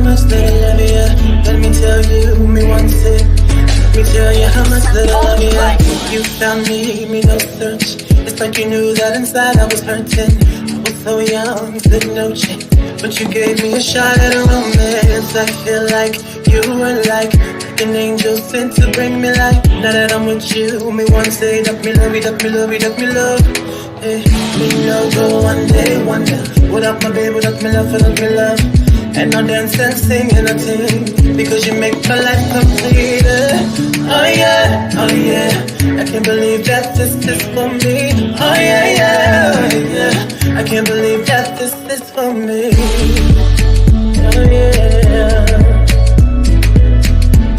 much that I love you. Let me tell you, me want it. Let me tell you how much that I love you. You found me no search. It's like you knew that inside I was hurting. I was so young, said no change. But you gave me a shot at a romance. I feel like you were like an angel sent to bring me light. Now that I'm with you, me want to say that me love you, that me love you, that me love. Hey, me no go one day wonder. Without my baby, without me love, without me love. And I'll dance and sing and I sing because you make my life complete. Oh yeah, oh yeah. I can't believe that this is for me. Oh yeah, yeah, oh yeah. I can't believe that this is for me. Oh yeah.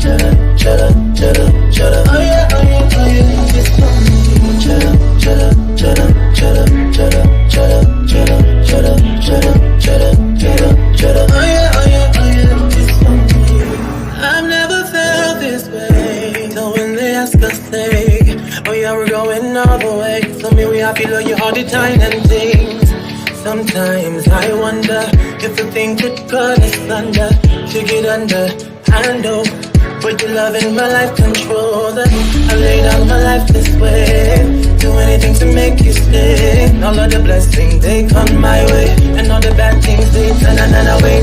Chada, chada, chada, chada. Oh yeah, oh yeah, oh yeah. It's for me. Chada, chada, chada, chada, chada, chada, chada, chada, chada, chada, chada, chada. Oh yeah, oh yeah, oh yeah. It's for me. I've never felt this way. So when they ask us, say, oh yeah, we're going all the way. Tell me we happy, love you all the time and things. Sometimes I wonder if the thing could cut us under, to get under. I know, but your love in my life control that. I laid out my life this way, do anything to make you stay. All of the blessings they come my way, and all the bad things they turn away.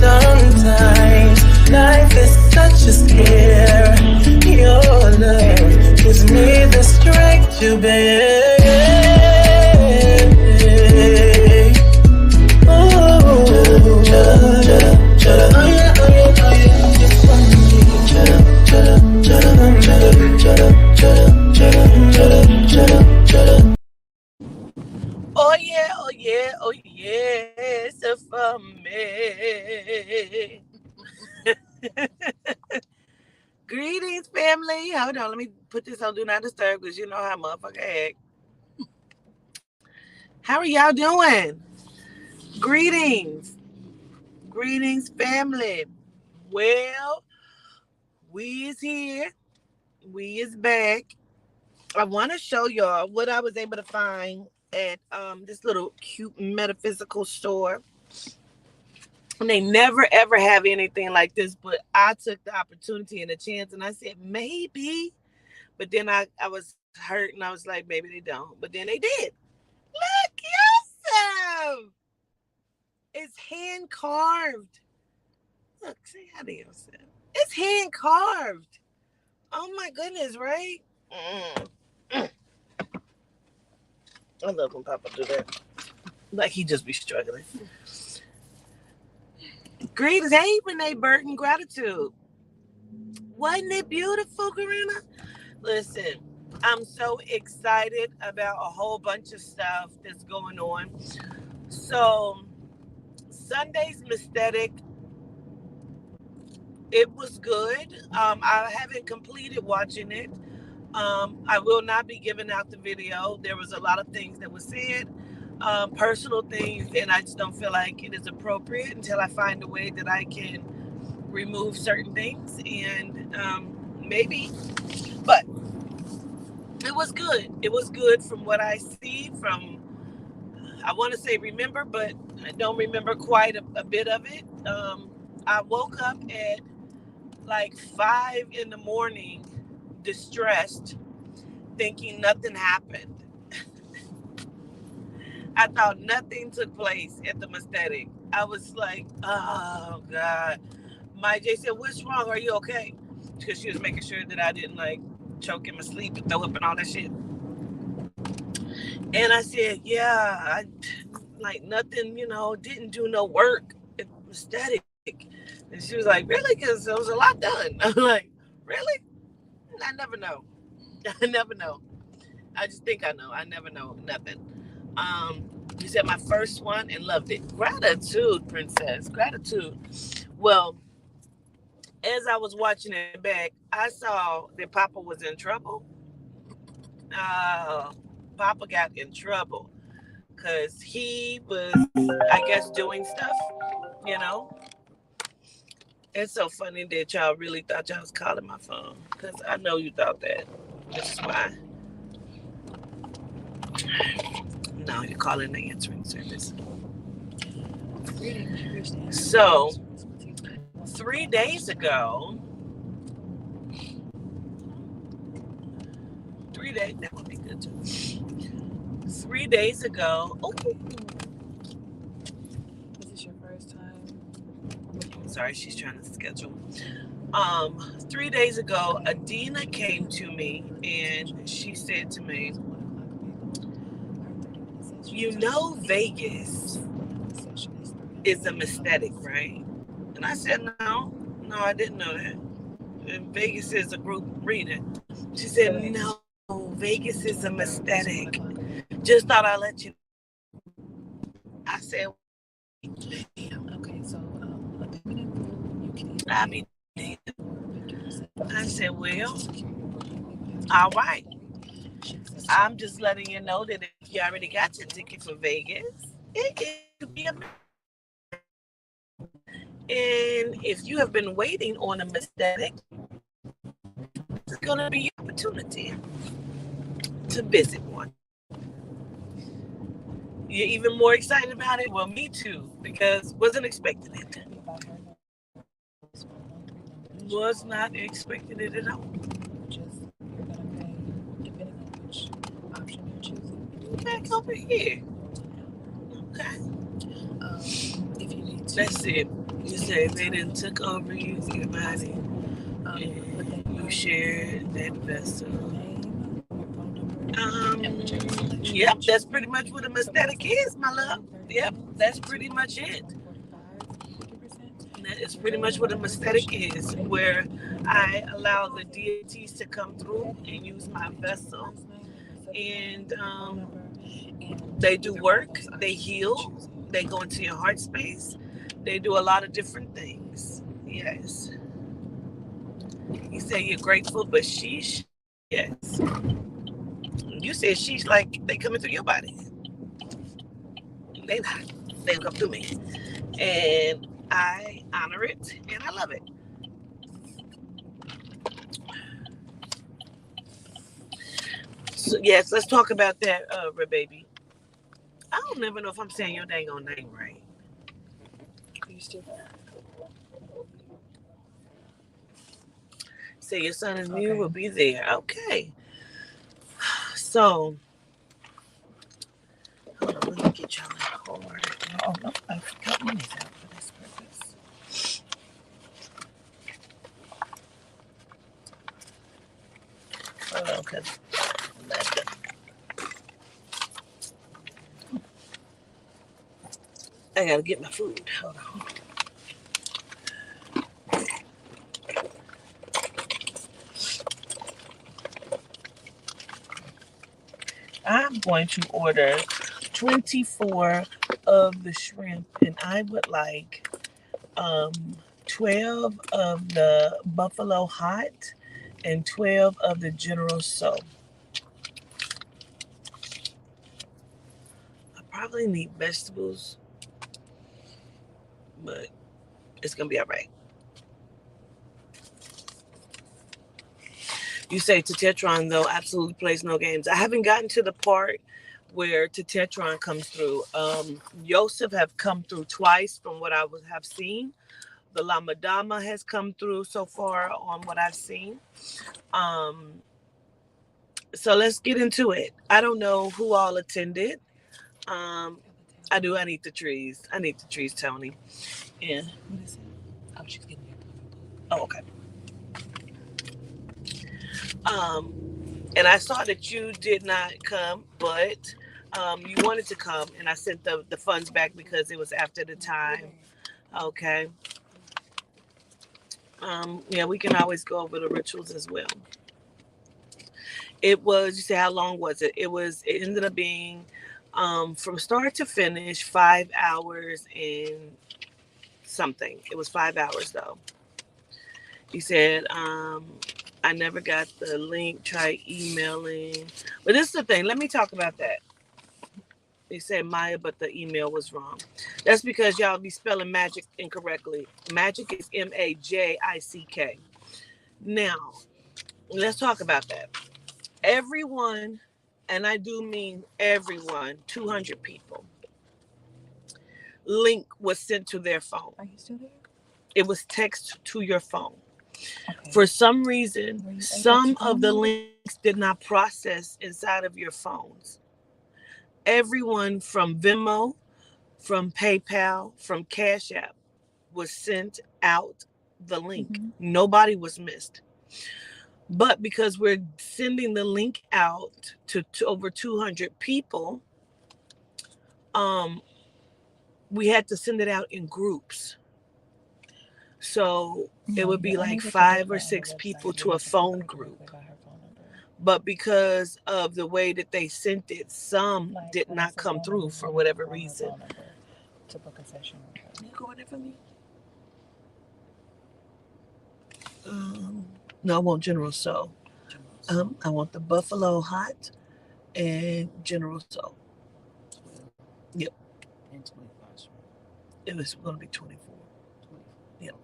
Sometimes life is such a scare. Your love gives me the strength to bear. Oh yeah, oh yeah, oh yeah, it's for me. Greetings, family. Hold on, let me put this on Do Not Disturb because you know how motherfucker act. How are y'all doing? Greetings. Greetings, family. Well, we is here. We is back. I want to show y'all what I was able to find at this little cute metaphysical store. And they never ever have anything like this, but I took the opportunity and the chance and I said maybe, but then I was hurt and I was like maybe they don't, but then they did. Look, yourself. It's hand carved. Look, say hi to yourself. It's hand carved. Oh my goodness, right? I love when Papa do that. Like he just be struggling. Greetings, hey Renee Burton, gratitude. Wasn't it beautiful, Karina? Listen, I'm so excited about a whole bunch of stuff that's going on. So, Sunday's mestetic, it was good. I haven't completed watching it. I will not be giving out the video. There was a lot of things that were said, personal things, and I just don't feel like it is appropriate until I find a way that I can remove certain things and maybe, but it was good. It was good from what I see from, I want to say remember, but I don't remember quite a bit of it. I woke up at like 5 a.m, distressed, thinking nothing happened. I thought nothing took place at the mestetic. I was like, oh God. My J said, what's wrong? Are you okay? Because she was making sure that I didn't like choke in my sleep and throw up and all that shit. And I said, yeah, I like nothing, didn't do no work at the mestetic. And she was like, really? Because there was a lot done. I'm like, really? I never know. I never know. I just think I know. I never know nothing. You said my first one and loved it. Gratitude, princess. Gratitude. Well, as I was watching it back, I saw that Papa was in trouble. Papa got in trouble because he was, I guess, doing stuff, It's so funny that y'all really thought y'all was calling my phone because I know you thought that. This is why. No, you're calling the answering service. So, 3 days ago, 3 days, that would be good too. 3 days ago, oh, Is this your first time? sorry, she's trying to schedule. 3 days ago, Adina came to me and she said to me, you know, Vegas is a mestetic, right? And I said, no, I didn't know that. And Vegas is a group reading. She said, no, Vegas is a mestetic. Just thought I'd let you. I said, okay, so a payment in full, you can I'll be damned. I said, well, all right. I'm just letting you know that if you already got your ticket for Vegas, it could be a. And if you have been waiting on a mestetic, it's going to be your opportunity to visit one. You're even more excited about it? Well, me too, because wasn't expecting it. Was not expecting it at all. Just, you're going to pay, depending on which option you're choosing. Back over here. Okay. If you need to. That's it. You say they didn't took over you, your body, and you shared that vessel. Yep, that's pretty much what a mestetic is, my love. Yep, that's pretty much it. That is pretty much what a mestetic is, where I allow the deities to come through and use my vessel. And they do work, they heal, they go into your heart space, they do a lot of different things. Yes. You say you're grateful, but sheesh, yes. You said sheesh like they coming through your body. They not. They come through me. And I honor it and I love it. So yes, let's talk about that, Red Baby. I don't never know if I'm saying your dang on name right. You still Say your son and me will be there. Okay. So, hold on, let me get y'all that card. Oh, no, I got monies out for this purpose. Hold on, because I got to get my food. Hold on. I'm going to order 24 of the shrimp, and I would like 12 of the buffalo hot and 12 of the general so. I probably need vegetables, but it's going to be all right. You say Tetron, though, absolutely plays no games. I haven't gotten to the part where Tetron comes through. Yosef have come through twice from what I have seen. The Lamadama has come through so far on what I've seen. So let's get into it. I don't know who all attended. I need the trees. I need the trees, Tony. Yeah. What is it? Oh, she's getting your Oh, okay. And I saw that you did not come, but you wanted to come, and I sent the funds back because it was after the time. Okay. Yeah, we can always go over the rituals as well. It was, you say, how long was it? It ended up being from start to finish 5 hours and something. It was 5 hours though. You said, I never got the link, try emailing. But this is the thing. Let me talk about that. They said Maya, but the email was wrong. That's because y'all be spelling magic incorrectly. Magic is Majick. Now, let's talk about that. Everyone, and I do mean everyone, 200 people, link was sent to their phone. Are you still there? It was text to your phone. Okay. For some reason, Were you able to some of the download it? links did not process inside of your phones. Everyone from Venmo, from PayPal, from Cash App was sent out the link. Mm-hmm. Nobody was missed. But because we're sending the link out to over 200 people, um, we had to send it out in groups. So it No, would you're be like unable to do 5 or that on the 6 people website. You to a have to speak phone directly group. by her phone number. But because of the way that they sent it, some Like did when I not say come phone through number, for you have to whatever call her reason. phone number to book a session with her. You going there for me? No, I want General Soul. I want the Buffalo Hot and General Soul. Yep. And 25. It was going to be 24. Yep.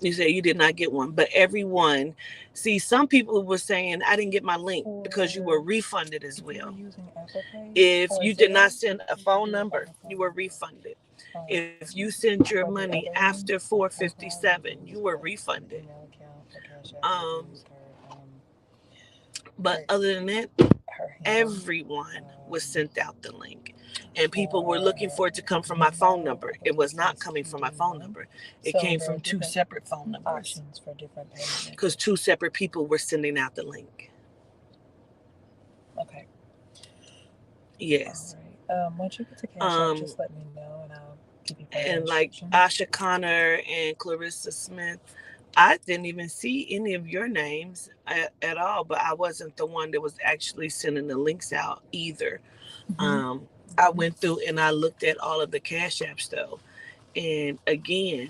You say you did not get one, but everyone, see, some people were saying I didn't get my link because you were refunded as If you were well. using Apple Pay If or you did not Zelle, send a you phone could do it by number, her phone you were number. refunded. If you sent your For the money other after ones, like PayPal, you 457, could you use were her refunded. email account. For Cash App, you Um, could use but her other than that, her handle. everyone was Um, sent out the link. And people were looking for for it to come from my phone Venmo, number. I It believe was not it's coming from my PD phone One. number. It So came there are from two different separate phone numbers options for different payment because methods. 2 separate people were sending out the link. Okay. Yes. All right. Once you get to Cash App, Um, just let me know and I'll give you further and like instructions. Asha Connor and Clarissa Smith, I didn't even see any of your names at all, but I wasn't the one that was actually sending the links out either. Mm-hmm. Um, I went through and I looked at all of the Cash Apps though. And again,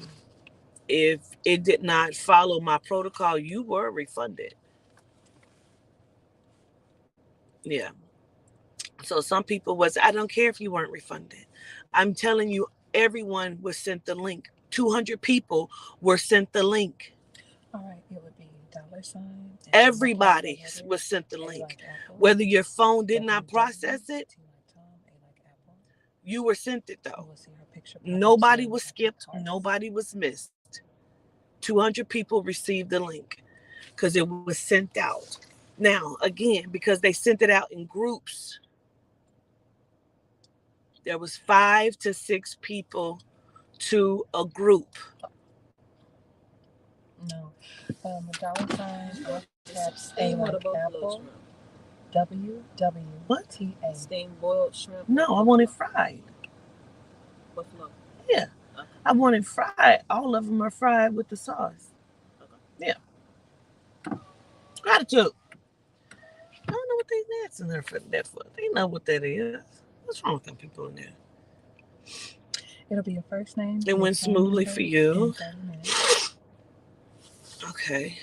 if it did not follow my protocol, you were refunded. Yeah. So some people was, I don't care if you weren't refunded. I'm telling you, everyone was sent the link. 200 people were sent the link. All right. It would be $sign and Everybody capital was letters, sent the A link. like Apple, Whether your phone did not WW, process it, T like Tom, A like Apple. you were sent it You though. will see her picture pop up so Nobody many was happy skipped. hearts. Nobody was missed. 200 people received the link because it was sent out. Now, again, because they sent it out in groups, there was 5 to 6 people to a group. No. The $, I have A like Apple, WWTA. What? Steamed boiled shrimp. No, I want it fried. Buffalo. Yeah. Okay. I want it fried. All of them are fried with the sauce. Okay. Yeah. Gratitude. I don't know what they asking there for that for. They know what that is. What's wrong with them people in there? It'll be your first name. It went smoothly for you. 30 minutes. Okay.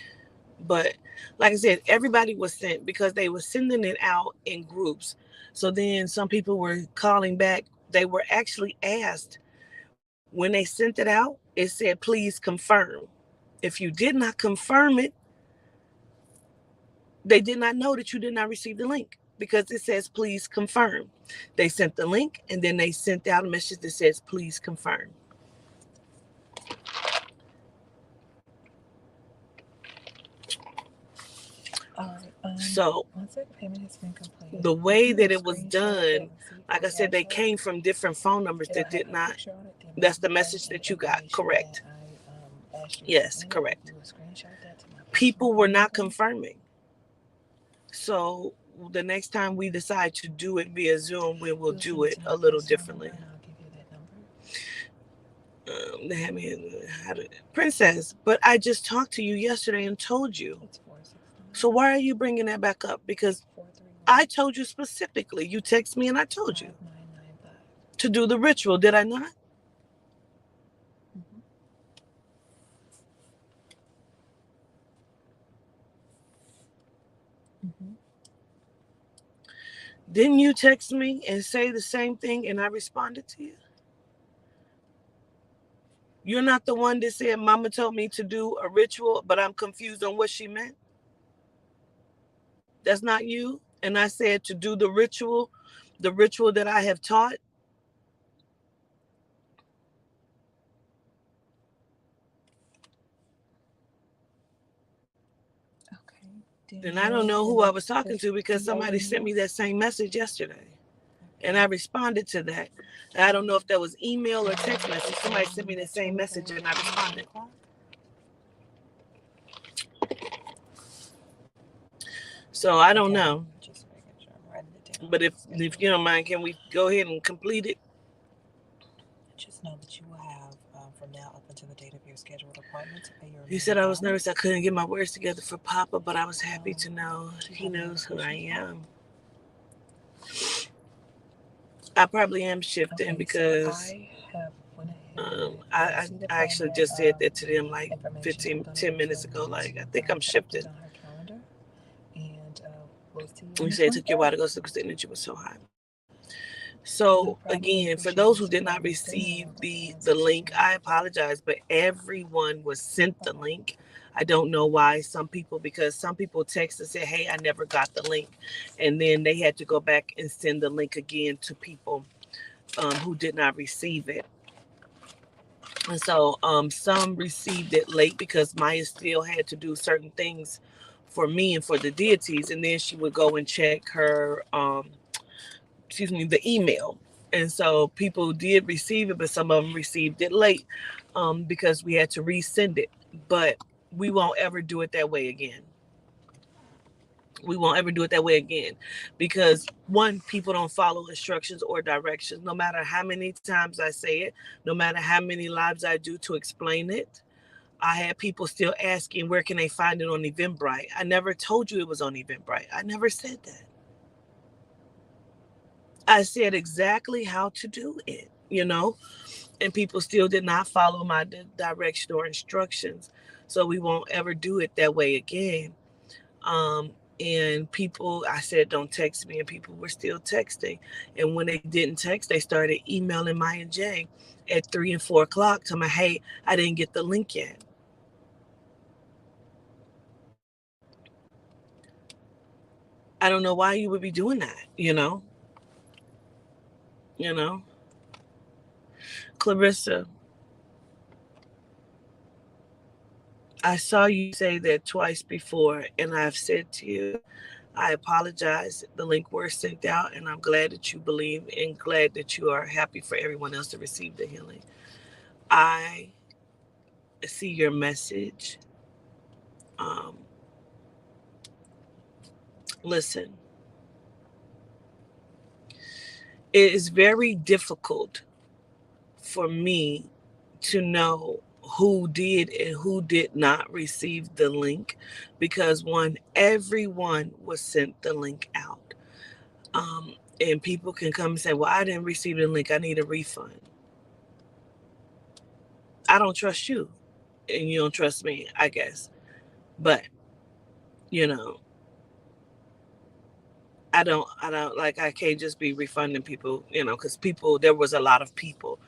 But like I said, everybody was sent because they were sending it out in groups. So then some people were calling back. They were actually asked when they sent it out, it said, please confirm. If you did not confirm it, they did not know that you did not receive the link because it says, please confirm. They sent the link and then they sent out a message that says, please confirm. So once that payment has been completed, the way that it was done, like I said, they came from different phone numbers that did not. That's the message that you got. Correct. Yes, correct. People were not confirming. So the next time we decide to do it via Zoom, we will do it a little differently. They had me Princess, but I just talked to you yesterday and told you. So why are you bringing that back up? Because I told you specifically. You text me and I told you to do the ritual. Did I not? Didn't you text me and say the same thing and I responded to you? You're not the one that said Mama told me to do a ritual, but I'm confused on what she meant. That's not you. And I said to do the ritual that I have taught. And I don't know who I was talking to because somebody sent me that same message yesterday. And I responded to that. I don't know if that was email or text message. Somebody sent me the same message and I responded. So I don't know. But if you don't mind, can we go ahead and complete it? Just know that you will have from now up until the date of your scheduled appointment to pay your. You said I was nervous. I couldn't get my words together for Papa, but I was happy to know he knows who I am. I probably am shifting because I actually just said that to them like 10 minutes ago. Like, I think I'm shifting. You said it took you a while to go to because the energy was so high. So again, for those who did not receive the link, I apologize, but everyone was sent the link. I don't know why because some people text and say, hey, I never got the link. And then they had to go back and send the link again to people who did not receive it. And so some received it late because Maya still had to do certain things for me and for the deities. And then she would go and check her the email. And so people did receive it, but some of them received it late because we had to resend it. But we won't ever do it that way again. We won't ever do it that way again because one, people don't follow instructions or directions. No matter how many times I say it, no matter how many lives I do to explain it, I had people still asking where can they find it on Eventbrite. I never told you it was on Eventbrite. I never said that. I said exactly how to do it, and people still did not follow my direction or instructions. So we won't ever do it that way again. And people, I said, don't text me, and people were still texting. And when they didn't text, they started emailing Maya and Jay at 3 and 4 o'clock telling me, hey, I didn't get the link yet. I don't know why you would be doing that, Clarissa, I saw you say that twice before, and I've said to you, I apologize. The link was sent out, and I'm glad that you believe and glad that you are happy for everyone else to receive the healing. I see your message. Listen, it is very difficult for me to know who did and who did not receive the link because one, everyone was sent the link out. And people can come and say, well, I didn't receive the link. I need a refund. I don't trust you and you don't trust me, I guess. But, I don't like, I can't just be refunding people, because there was a lot of people.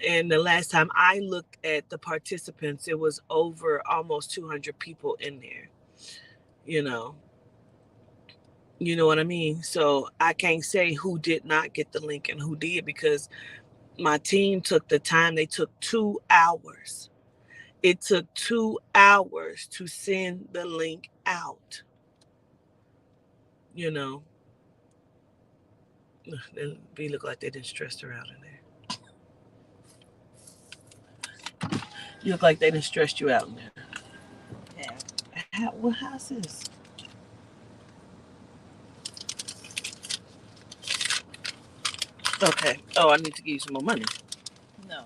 And the last time I looked at the participants, it was over almost 200 people in there, you know. You know what I mean? So I can't say who did not get the link and who did because my team took the time. They took 2 hours. It took 2 hours to send the link out. They look like they didn't stress her out in there. You look like they didn't stress you out in there. Yeah. What house is? Okay. Oh, I need to give you some more money. No.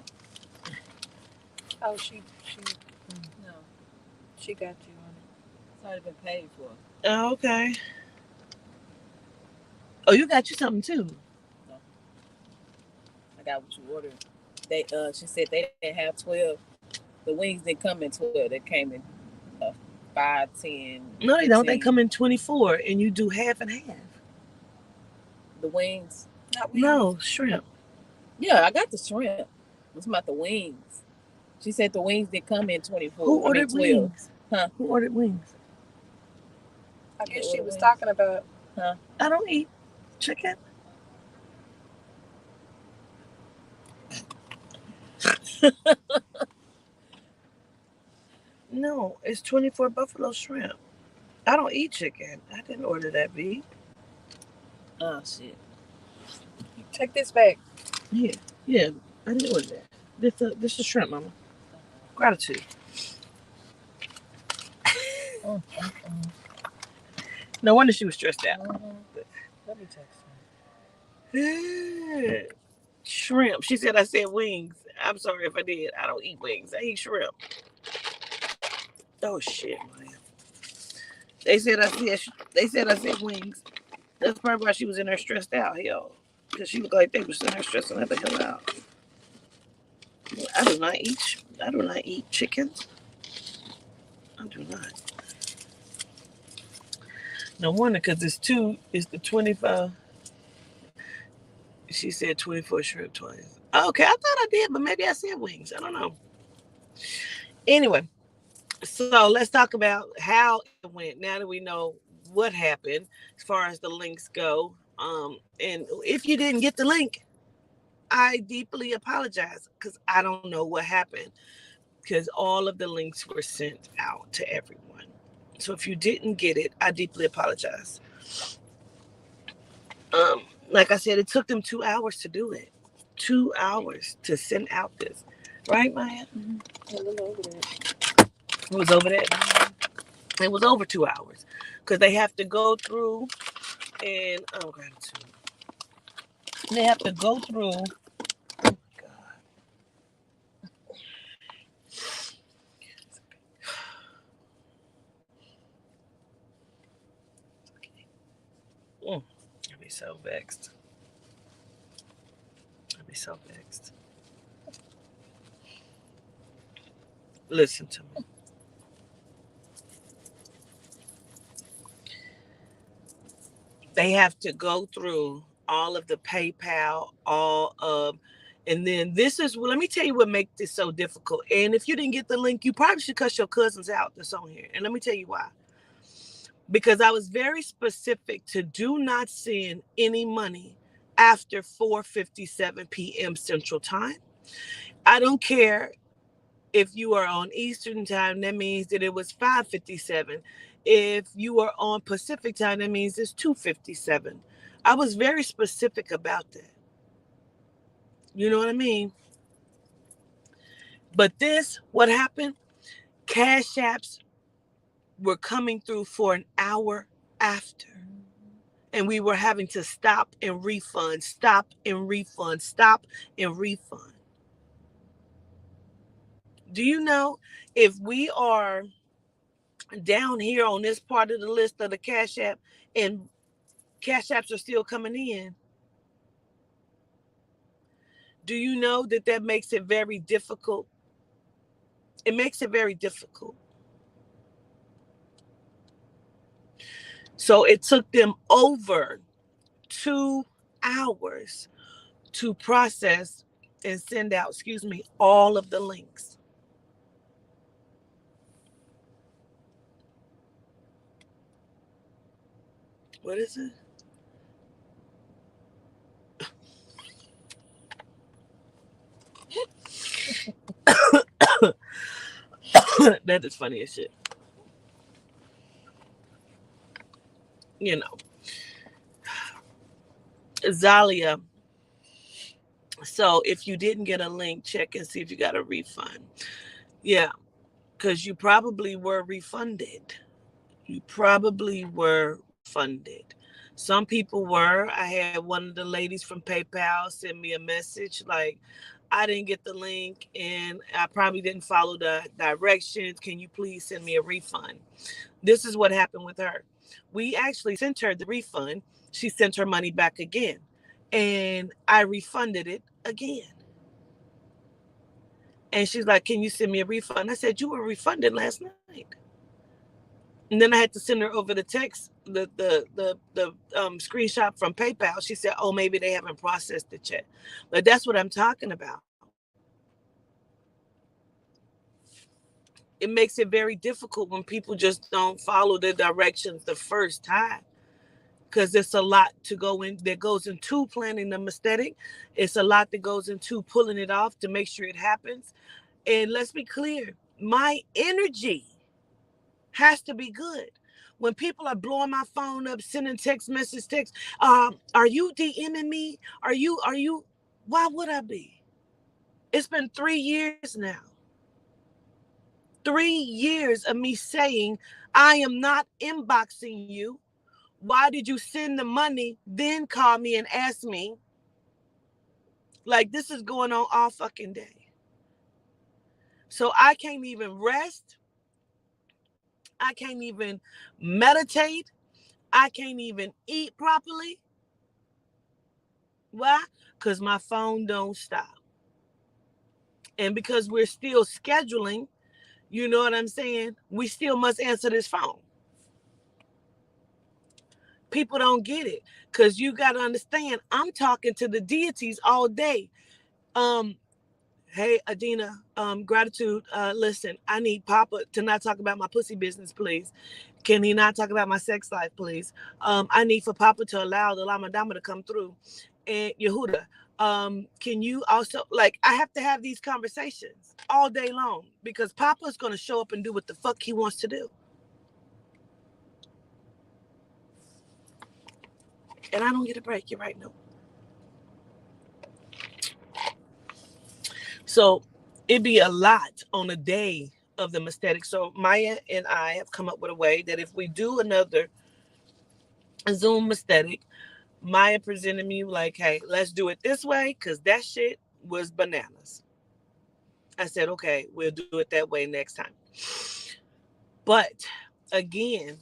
Oh, no. She got you on it. It's already been paid for. Oh, okay. Oh, you got you something too. No. I got what you ordered. They she said they didn't have 12. The wings didn't come in 12. They came in 5, 10. No, they don't. They come in 24 and you do half and half. The wings? Not wings. No, shrimp. Yeah, I got the shrimp. It's about the wings. She said the wings did come in 24. Who ordered 12. Wings? Huh? Who ordered wings? I guess she was talking about. Huh? I don't eat chicken. No, it's 24 buffalo shrimp. I don't eat chicken. I didn't order that beef. Oh shit. Take this back. Yeah, yeah. I didn't order that. This is shrimp, Mama. Gratitude. Mm, mm, mm. No wonder she was stressed out. Let me text Shrimp. She said I said wings. I'm sorry if I did. I don't eat wings. I eat shrimp. Oh shit, man. They said I said. They said I said wings. That's probably why she was in there stressed out, hell. Because she looked like they was in there stressing her the hell out. I do not eat. I do not eat chickens. I do not. No wonder, because it's two. It's the 25. She said 24 shrimp twice. Okay, I thought I did, but maybe I said wings. I don't know. Anyway, so let's talk about how it went. Now that we know what happened as far as the links go, and if you didn't get the link, I deeply apologize because I don't know what happened because all of the links were sent out to everyone. So if you didn't get it, I deeply apologize. Like I said, it took them 2 hours to do it. 2 hours to send out this. Right, Maya? Mm-hmm. A little over there. It was over there. It was over 2 hours. Because they have to go through and gratitude. They have to go through. Oh my God. I'd be so vexed. I'd be so vexed. Listen to me. They have to go through all of the PayPal, and then this is, well, let me tell you what makes this so difficult. And if you didn't get the link, you probably should cut your cousins out that's on here. And let me tell you why. Because I was very specific to do not send any money after 4:57 p.m. Central Time. I don't care if you are on Eastern Time, that means that it was 5:57. If you are on Pacific Time, that means it's 2:57. I was very specific about that. You know what I mean? But this, what happened? Cash apps were coming through for an hour after. And we were having to stop and refund, stop and refund, stop and refund. Do you know if we are down here on this part of the list of the Cash App and Cash Apps are still coming in, do you know that that makes it very difficult? It makes it very difficult. So it took them over 2 hours to process and send out, all of the links. What is it? That is funny as shit. You know, Zalia. So if you didn't get a link, check and see if you got a refund. Yeah, because you probably were refunded. You probably were refunded. Some people were. I had one of the ladies from PayPal send me a message like, I didn't get the link and I probably didn't follow the directions. Can you please send me a refund? This is what happened with her. We actually sent her the refund. She sent her money back again. And I refunded it again. And she's like, can you send me a refund? I said, you were refunded last night. And then I had to send her over the text, the screenshot from PayPal. She said, oh, maybe they haven't processed it yet. But that's what I'm talking about. It makes it very difficult when people just don't follow the directions the first time. Because it's a lot to go in that goes into planning the mestetic. It's a lot that goes into pulling it off to make sure it happens. And let's be clear, my energy has to be good. When people are blowing my phone up, sending text, are you DMing me? Are you, why would I be? It's been 3 years now. 3 years of me saying, I am not inboxing you. Why did you send the money? Then call me and ask me. Like, this is going on all fucking day. So I can't even rest. I can't even meditate. I can't even eat properly. Why? Because my phone don't stop. And because we're still scheduling, you know what I'm saying? We still must answer this phone. People don't get it. Because you got to understand, I'm talking to the deities all day. Um, Hey, Adina, gratitude. Listen, I need Papa to not talk about my pussy business, please. Can he not talk about my sex life, please? I need for Papa to allow the Lama Dama to come through. And Yehuda, can you also, like, I have to have these conversations all day long because Papa's going to show up and do what the fuck he wants to do. And I don't get a break. You're right, no. So it'd be a lot on a day of the mestetic. So Maya and I have come up with a way that if we do another Zoom mestetic, Maya presented me like, hey, let's do it this way because that shit was bananas. I said, okay, we'll do it that way next time. But again,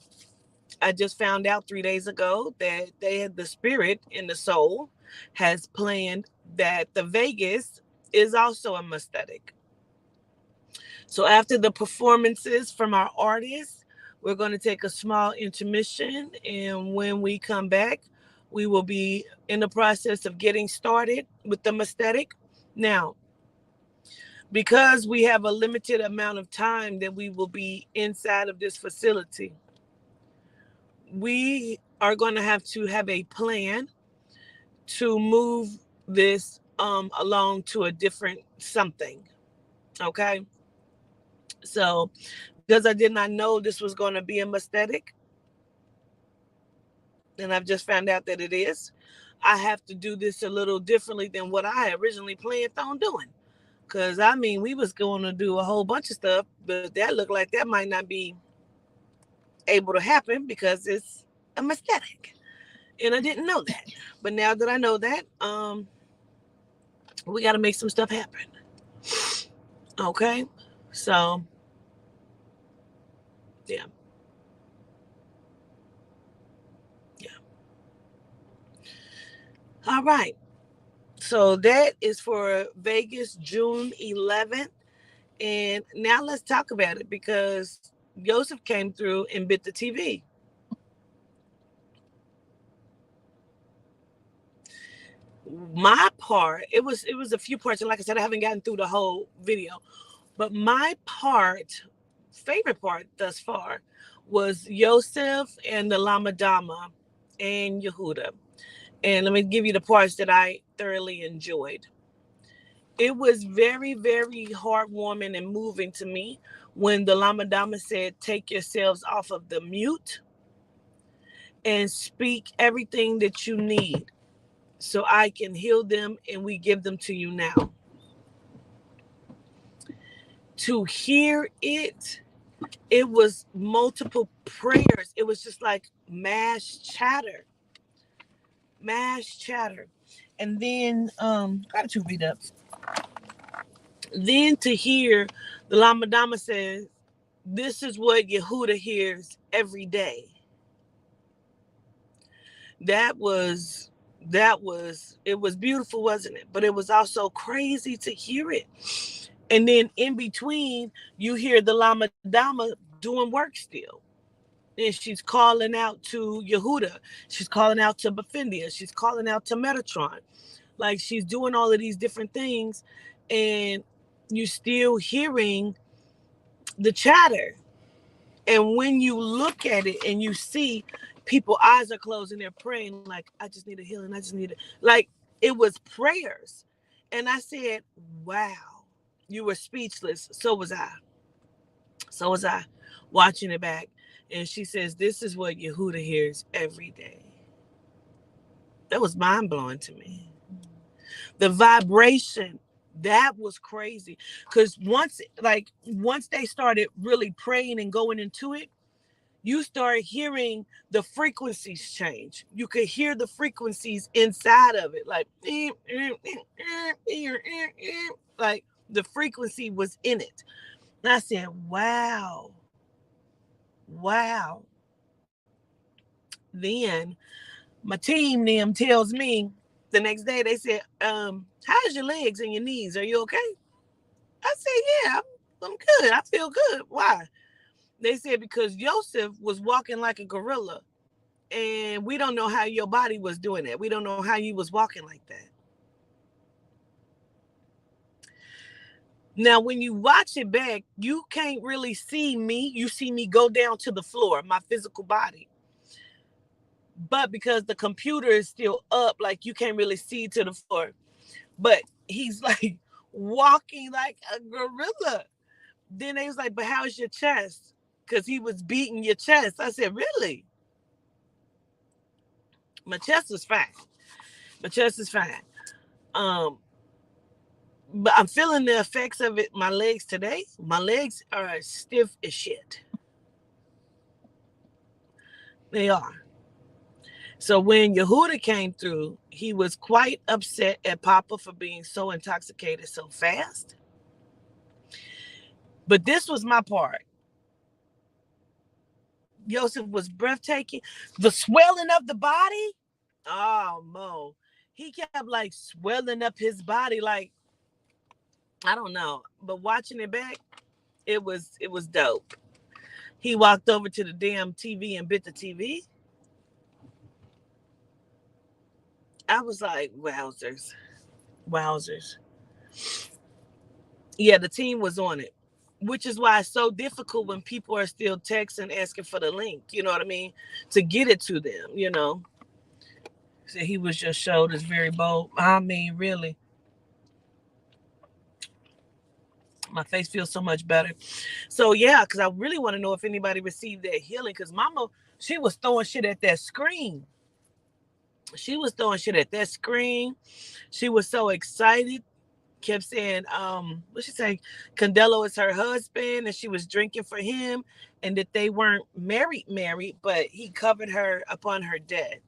I just found out 3 days ago that the spirit and the soul has planned that the Vegas is also a mestetic. So after the performances from our artists, we're going to take a small intermission. And when we come back, we will be in the process of getting started with the mestetic. Now, because we have a limited amount of time that we will be inside of this facility, we are going to have a plan to move this along to a different something. Okay. So, because I did not know this was going to be a mestetic, and I've just found out that it is, I have to do this a little differently than what I originally planned on doing. Because, I mean, we was going to do a whole bunch of stuff, but that looked like that might not be able to happen because it's a mestetic. And I didn't know that. But now that I know that, we got to make some stuff happen. Okay? So, yeah. Yeah. All right. So that is for Vegas, June 11th. And now let's talk about it because Joseph came through and bit the TV. My part, it was a few parts, and like I said, I haven't gotten through the whole video. But my favorite part thus far, was Yosef and the Lama Dama and Yehuda. And let me give you the parts that I thoroughly enjoyed. It was very, very heartwarming and moving to me when the Lama Dama said, take yourselves off of the mute and speak everything that you need so I can heal them and we give them to you now. To hear it, it was multiple prayers. It was just like mass chatter. And then, got to read up. Then to hear the Lama Dama says, this is what Yehuda hears every day. It was beautiful, wasn't it? But it was also crazy to hear it. And then in between, you hear the Lama Dama doing work still. And she's calling out to Yehuda. She's calling out to Baffindia. She's calling out to Metatron. Like, she's doing all of these different things. And you're still hearing the chatter. And when you look at it and you see people's eyes are closed and they're praying, like, I just need a healing. I just need it. Like, it was prayers. And I said, wow, you were speechless. So was I. Watching it back. And she says, this is what Yehuda hears every day. That was mind blowing to me. The vibration, that was crazy. Because once they started really praying and going into it, you start hearing the frequencies change. You could hear the frequencies inside of it, like the frequency was in it. And I said, wow, wow. Then my team them tells me the next day, they said, how's your legs and your knees? Are you okay? I said, yeah, I'm good. I feel good. Why? They said, because Joseph was walking like a gorilla. And we don't know how your body was doing that. We don't know how you was walking like that. Now, when you watch it back, you can't really see me. You see me go down to the floor, my physical body. But because the computer is still up, like you can't really see to the floor. But he's like walking like a gorilla. Then they was like, but how's your chest? Because he was beating your chest. I said, really? My chest is fine. My chest is fine. But I'm feeling the effects of it. My legs today, my legs are stiff as shit. They are. So when Yehuda came through, he was quite upset at Papa for being so intoxicated so fast. But this was my part. Joseph was breathtaking. The swelling of the body, oh, Mo. He kept like swelling up his body like, I don't know. But watching it back, it was dope. He walked over to the damn TV and bit the TV. I was like, wowzers. Wowzers. Yeah, the team was on it, which is why it's so difficult when people are still texting asking for the link, you know what I mean, to get it to them, you know. So he was just showed as very bold. I mean, really. My face feels so much better. So, yeah, because I really want to know if anybody received that healing, because Mama, she was throwing shit at that screen. She was throwing shit at that screen. She was so excited. Kept saying, what she say? Condelo is her husband, and she was drinking for him, and that they weren't married, but he covered her upon her death.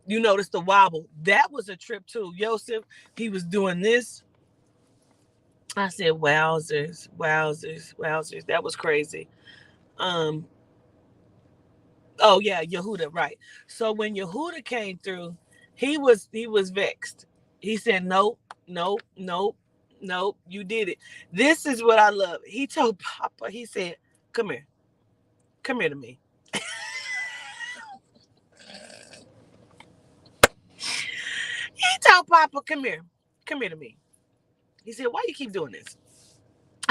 You notice the wobble. That was a trip too. Joseph, he was doing this. I said, wowzers, wowzers, wowzers. That was crazy. Um, oh yeah, Yehuda, right. So when Yehuda came through, he was vexed. He said, nope, nope, nope, nope, you did it. This is what I love. He told Papa, he said, come here. Come here to me. He told Papa, come here. Come here to me. He said, why you keep doing this?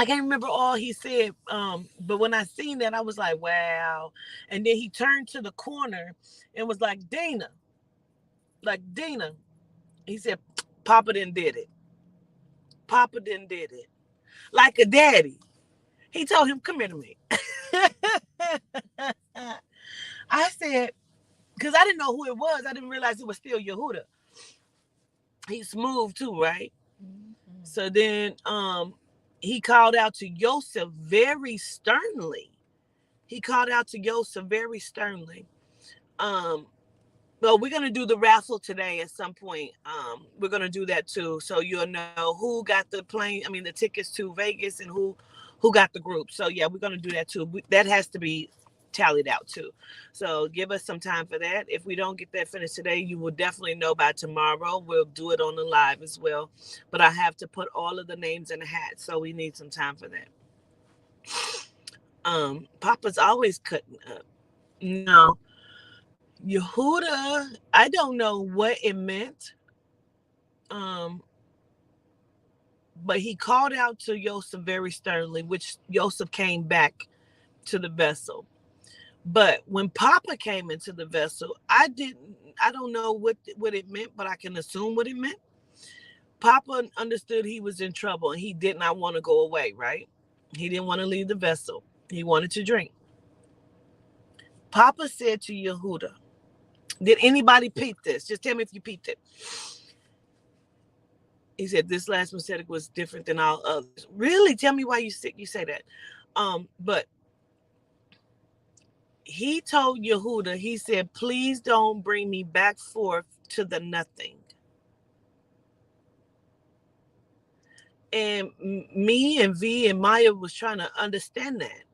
I can't remember all he said, but when I seen that, I was like, wow. And then he turned to the corner and was like, Dana. Like, Dana. He said, Papa didn't did it. Papa didn't did it. Like a daddy. He told him, come here to me. I said, because I didn't know who it was. I didn't realize it was still Yehuda. He's smooth too, right? Mm-hmm. So then he called out to Joseph very sternly. He called out to Joseph very sternly. Well, we're going to do the raffle today at some point. We're going to do that too. So you'll know who got the tickets to Vegas and who got the group. So yeah, we're going to do that too. That has to be tallied out too. So give us some time for that. If we don't get that finished today, you will definitely know by tomorrow. We'll do it on the live as well. But I have to put all of the names in a hat. So we need some time for that. Papa's always cutting up. No. Yehuda, I don't know what it meant. But he called out to Joseph very sternly, which Joseph came back to the vessel. But when Papa came into the vessel, I don't know what it meant, but I can assume what it meant. Papa understood he was in trouble and he did not want to go away, right? He didn't want to leave the vessel. He wanted to drink. Papa said to Yehuda, did anybody peep this? Just tell me if you peeped it. He said this last mestetic was different than all others. Really? Tell me why you say that. But he told Yehuda, he said, please don't bring me back forth to the nothing. And me and V and Maya was trying to understand that.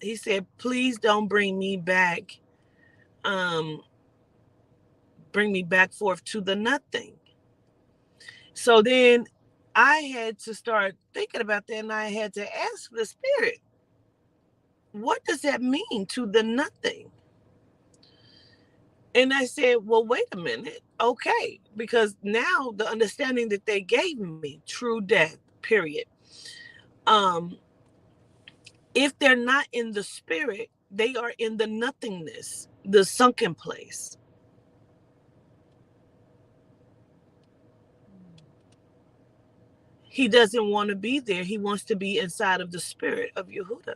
He said, please don't bring me back forth to the nothing. So then I had to start thinking about that, and I had to ask the spirit, what does that mean, to the nothing? And I said, well, wait a minute. Okay. Because now the understanding that they gave me, true death, period. If they're not in the spirit, they are in the nothingness, the sunken place. He doesn't want to be there. He wants to be inside of the spirit of Yehuda.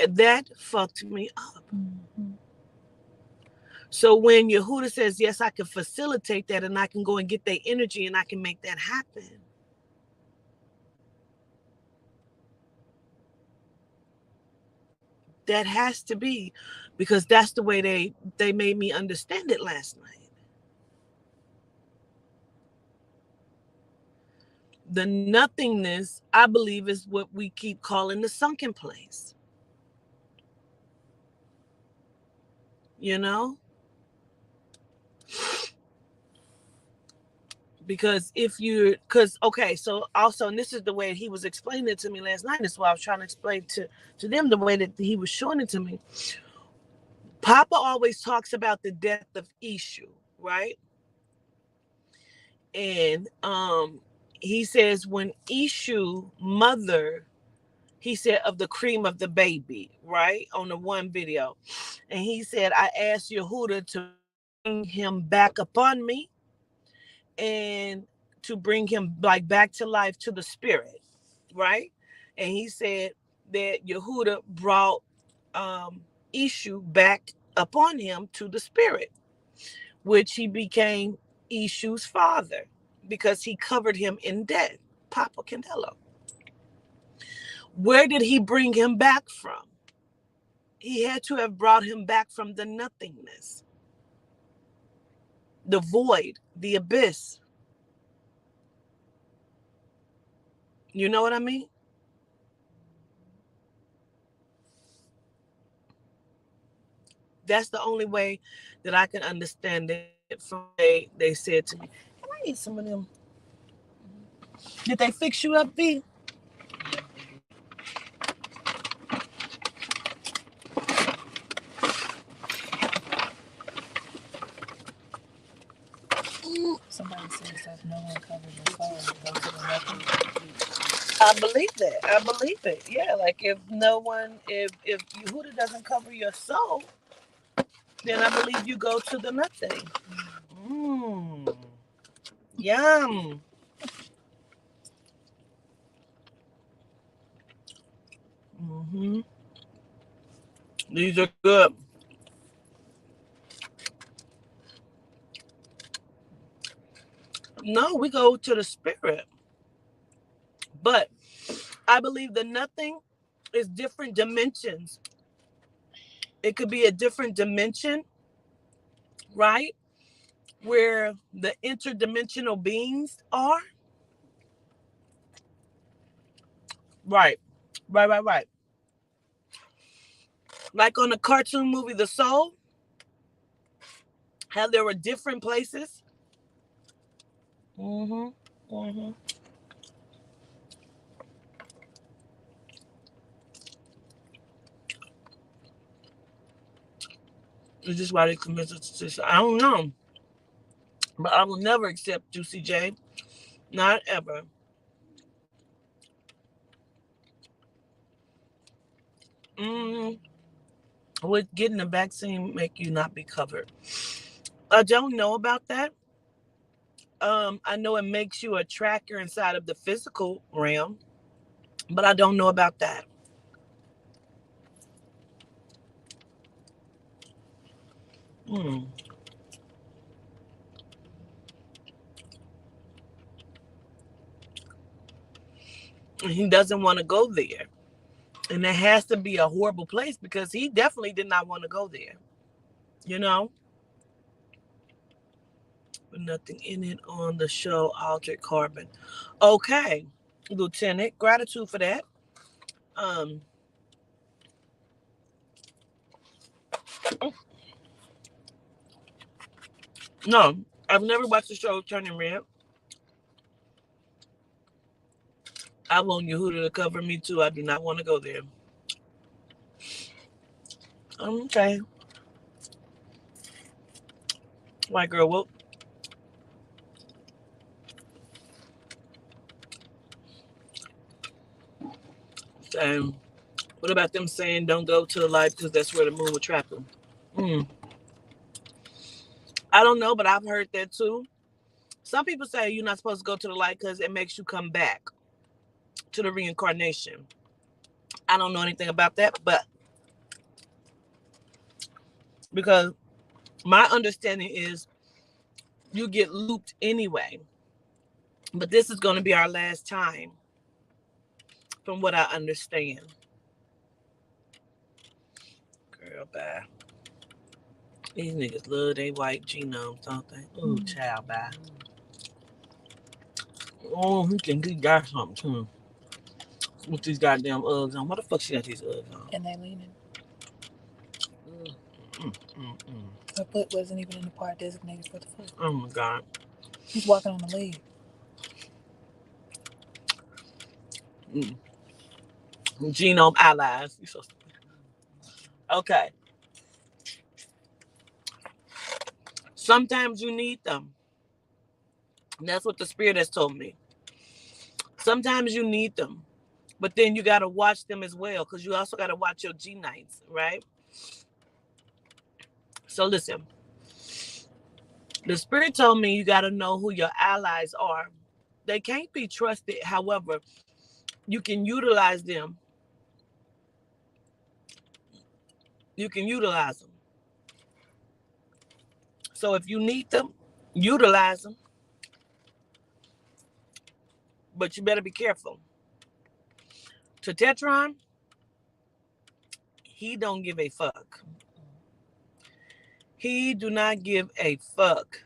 That fucked me up. Mm-hmm. So when Yehuda says, yes, I can facilitate that, and I can go and get their energy, and I can make that happen. That has to be, because that's the way they made me understand it last night. The nothingness, I believe, is what we keep calling the sunken place. You know? Because okay, so also, and this is the way he was explaining it to me last night. That's why I was trying to explain to them the way that he was showing it to me. Papa always talks about the death of Ishu, right? And he says when Ishu mother, he said, of the cream of the baby, right? On the one video. And he said, I asked Yehuda to bring him back upon me and to bring him like back to life, to the spirit, right? And he said that Yehuda brought Ishu back upon him to the spirit, which he became Ishu's father because he covered him in debt. Papa Candelo. Where did he bring him back from? He had to have brought him back from the nothingness, the void, the abyss. You know what I mean? That's the only way that I can understand it. From they said to me, can I eat some of them? Did they fix you up, V? Somebody says that no one covers your soul. Go to the nothing. I believe that. I believe it. Yeah, like if Yehuda doesn't cover your soul, then I believe you go to the nothing. Mmm. Yum. Mm-hmm. These are good. No, we go to the spirit. But I believe the nothing is different dimensions. It could be a different dimension, right? Where the interdimensional beings are. Right. Right. Like on the cartoon movie The Soul, how there were different places. Mm-hmm. Mm-hmm. Is this why they commit to? I don't know. But I will never accept Juicy J. Not ever. Mm, would getting the vaccine make you not be covered? I don't know about that. I know it makes you a tracker inside of the physical realm, but I don't know about that. Mm. And he doesn't want to go there. And it has to be a horrible place because he definitely did not want to go there. You know? But nothing in it on the show, Altered Carbon. Okay, Lieutenant. Gratitude for that. Um, no, I've never watched the show Turning Red. I want Yehuda to cover me too. I do not want to go there. Okay. White girl, what? What about them saying don't go to the light because that's where the moon will trap them? Mm. I don't know, but I've heard that too. Some people say you're not supposed to go to the light because it makes you come back to the reincarnation. I don't know anything about that, but because my understanding is you get looped anyway. But this is going to be our last time, from what I understand. Girl, bye. These niggas love they white genomes, don't they? Ooh, child, bye. Oh, he got something too. With these goddamn Uggs on. What the fuck she got these Uggs on? And they leaning. Mm. Her foot wasn't even in the part designated for the foot. Oh my God. He's walking on the leg. Genome allies. You so stupid. Okay. Sometimes you need them. That's what the spirit has told me. Sometimes you need them. But then you got to watch them as well because you also got to watch your G-nights, right? So listen. The spirit told me you got to know who your allies are. They can't be trusted. However, you can utilize them. You can utilize them. So if you need them, utilize them. But you better be careful. To Tetron, he don't give a fuck. He do not give a fuck.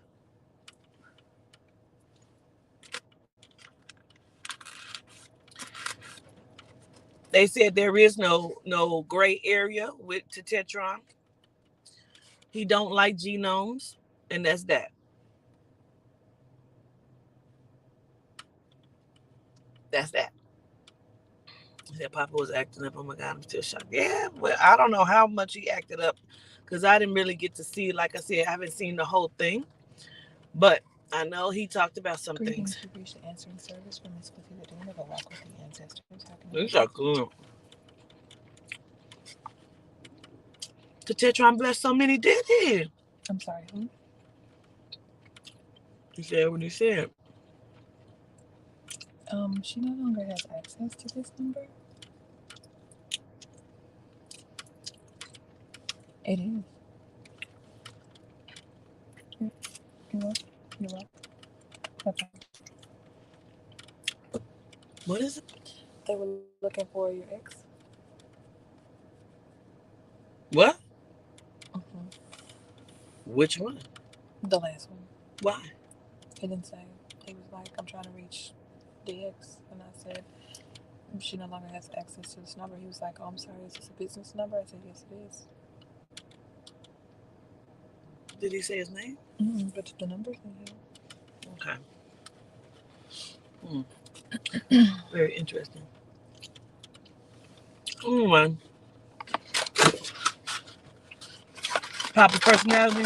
They said there is no gray area with Tetron. He don't like genomes, and that's that. That's that. He said Papa was acting up. Oh my God, I'm still shocked. Yeah, well, I don't know how much he acted up because I didn't really get to see. Like I said, I haven't seen the whole thing, but I know he talked about some Greetings. things. You've reached the answering service from Miss Cliffy. We're doing a walk with the ancestors. How can I These help are cool. The Tetron blessed so many did he? I'm sorry, who? He said what he said. She no longer has access to this number. It is. You're welcome. You're welcome. Okay. What is it? They were looking for your ex. What? Mm-hmm. Which one? The last one. Why? He didn't say. He was like, I'm trying to reach the ex. And I said, she no longer has access to this number. He was like, oh, I'm sorry, is this a business number? I said, yes, it is. Did he say his name? But the number's in here. Okay. Very interesting. Man. Papa's personality.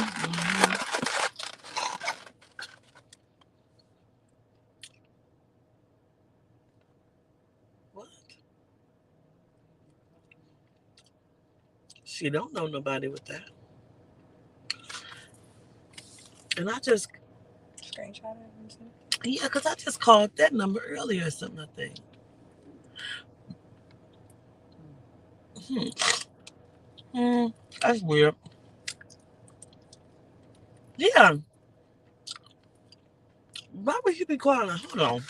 What? She don't know nobody with that. And I just Screenshot it and send it. yeah, because I just called that number earlier or something, I think. That's weird. Yeah. Why would you be quiet? Hold on.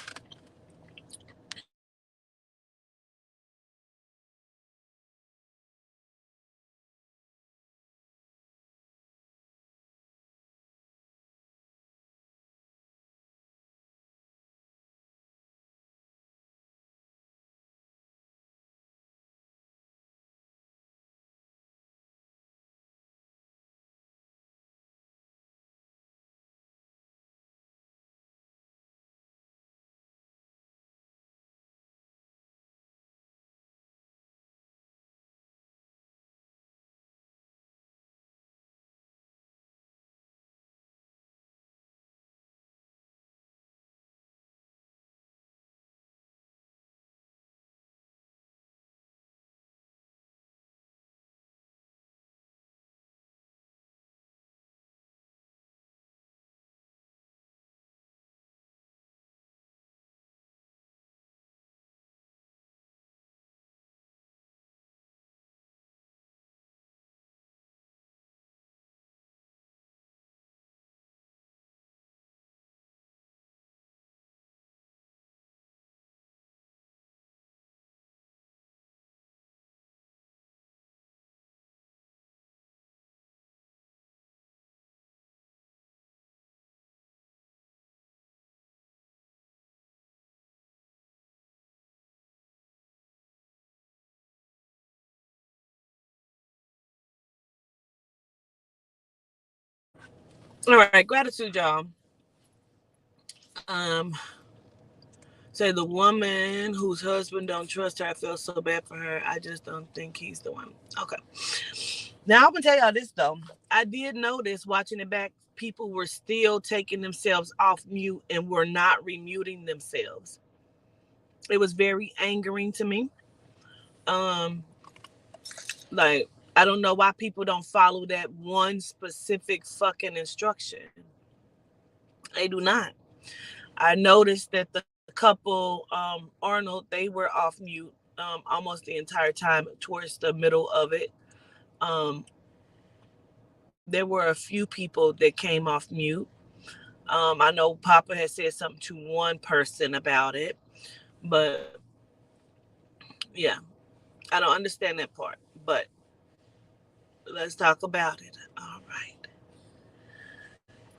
All right, gratitude, y'all. Um, Say the woman whose husband don't trust her. I feel so bad for her. I just don't think he's the one. Okay. Now I'm gonna tell y'all this though. I did notice watching it back, people were still taking themselves off mute and were not remuting themselves. It was very angering to me. Um, like I don't know why people don't follow that one specific fucking instruction. They do not. I noticed that the couple, Arnold, they were off mute almost the entire time towards the middle of it. Um, there were a few people that came off mute. I know Papa had said something to one person about it, but yeah, I don't understand that part. But let's talk about it. All right.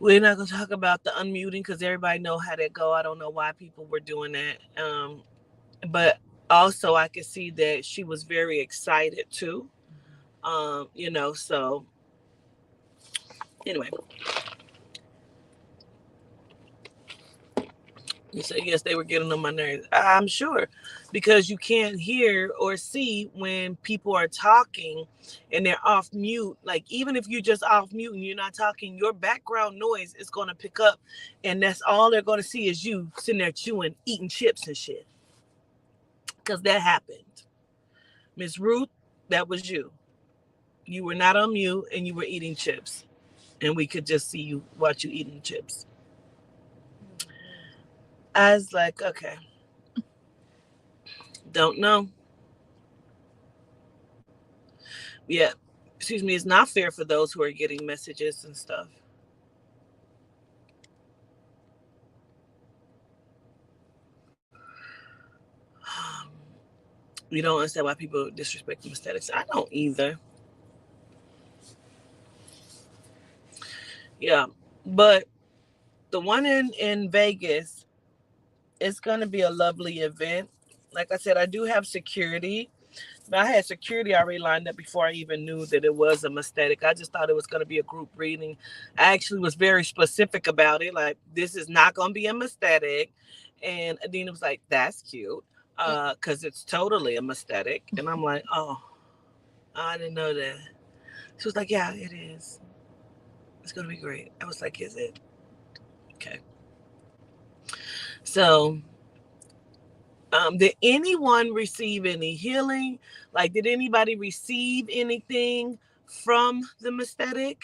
We're not gonna talk about the unmuting because everybody know how that go. I don't know why people were doing that. But also I could see that she was very excited too. So anyway, you said yes, they were getting on my nerves. I'm sure because you can't hear or see when people are talking and they're off mute. Like even if you're just off mute and you're not talking, your background noise is gonna pick up, and that's all they're gonna see is you sitting there chewing, eating chips and shit. Because that happened, Miss Ruth. That was you. You were not on mute and you were eating chips, and we could just see you watch you eating chips. I was like, okay, don't know. Yeah, excuse me. It's not fair for those who are getting messages and stuff. You don't understand why people disrespect the aesthetics. I don't either. Yeah, but the one in Vegas, it's gonna be a lovely event. Like I said, I do have security. I had security already lined up before I even knew that it was a mestetic. I just thought it was going to be a group reading. I actually was very specific about it. Like, this is not going to be a mestetic. And Adina was like, that's cute. Because it's totally a mestetic. And I'm like, oh, I didn't know that. She was like, yeah, it is. It's going to be great. I was like, is it? Okay. So, did anyone receive any healing? Like, did anybody receive anything from the mestetic?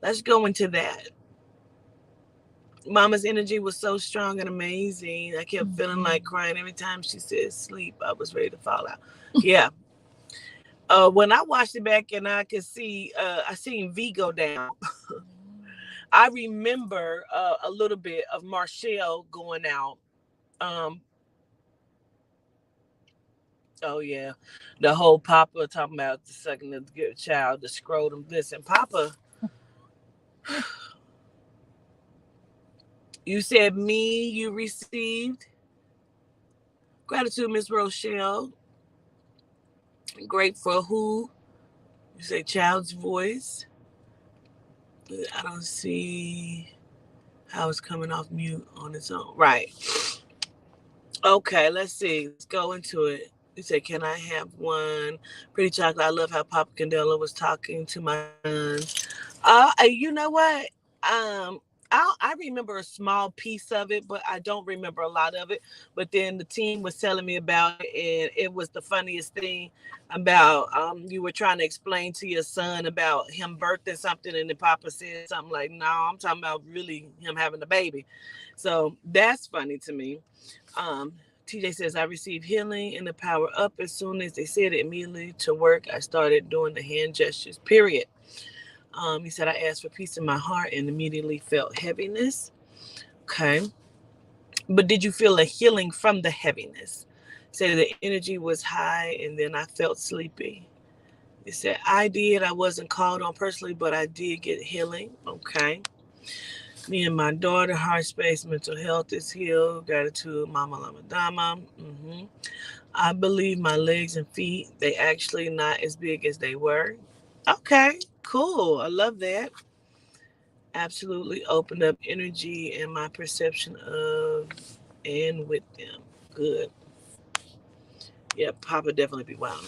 Let's go into that. Mama's energy was so strong and amazing. I kept feeling like crying every time she said sleep. I was ready to fall out. Yeah. When I watched it back and I could see, I seen V go down. I remember a little bit of Marshall going out. Um, oh yeah, the whole Papa talking about the sucking the good child, the scrotum. Listen, Papa, you said me, you received gratitude, Miss Rochelle. Grateful who? You say child's voice. I don't see how it's coming off mute on its own. Right. Okay, let's see. Let's go into it. You say, can I have one? Pretty chocolate. I love how Papa Candela was talking to my sons. You know what? Um, I remember a small piece of it, but I don't remember a lot of it. But then the team was telling me about it, and it was the funniest thing about you were trying to explain to your son about him birthing something, and the Papa said something like, "No, I'm talking about really him having a baby." So that's funny to me. Um, TJ says, I received healing and the power up as soon as they said it immediately to work. I started doing the hand gestures, period. He said, I asked for peace in my heart and immediately felt heaviness. Okay. But did you feel a healing from the heaviness? Said the energy was high and then I felt sleepy. He said, I did. I wasn't called on personally, but I did get healing. Okay. Me and my daughter, heart space, mental health is healed. Gratitude, Mama Lama Dama. I believe my legs and feet, they actually not as big as they were. Okay, cool. I love that. Absolutely opened up energy and my perception of and with them. Good. Yeah, Papa definitely be wild.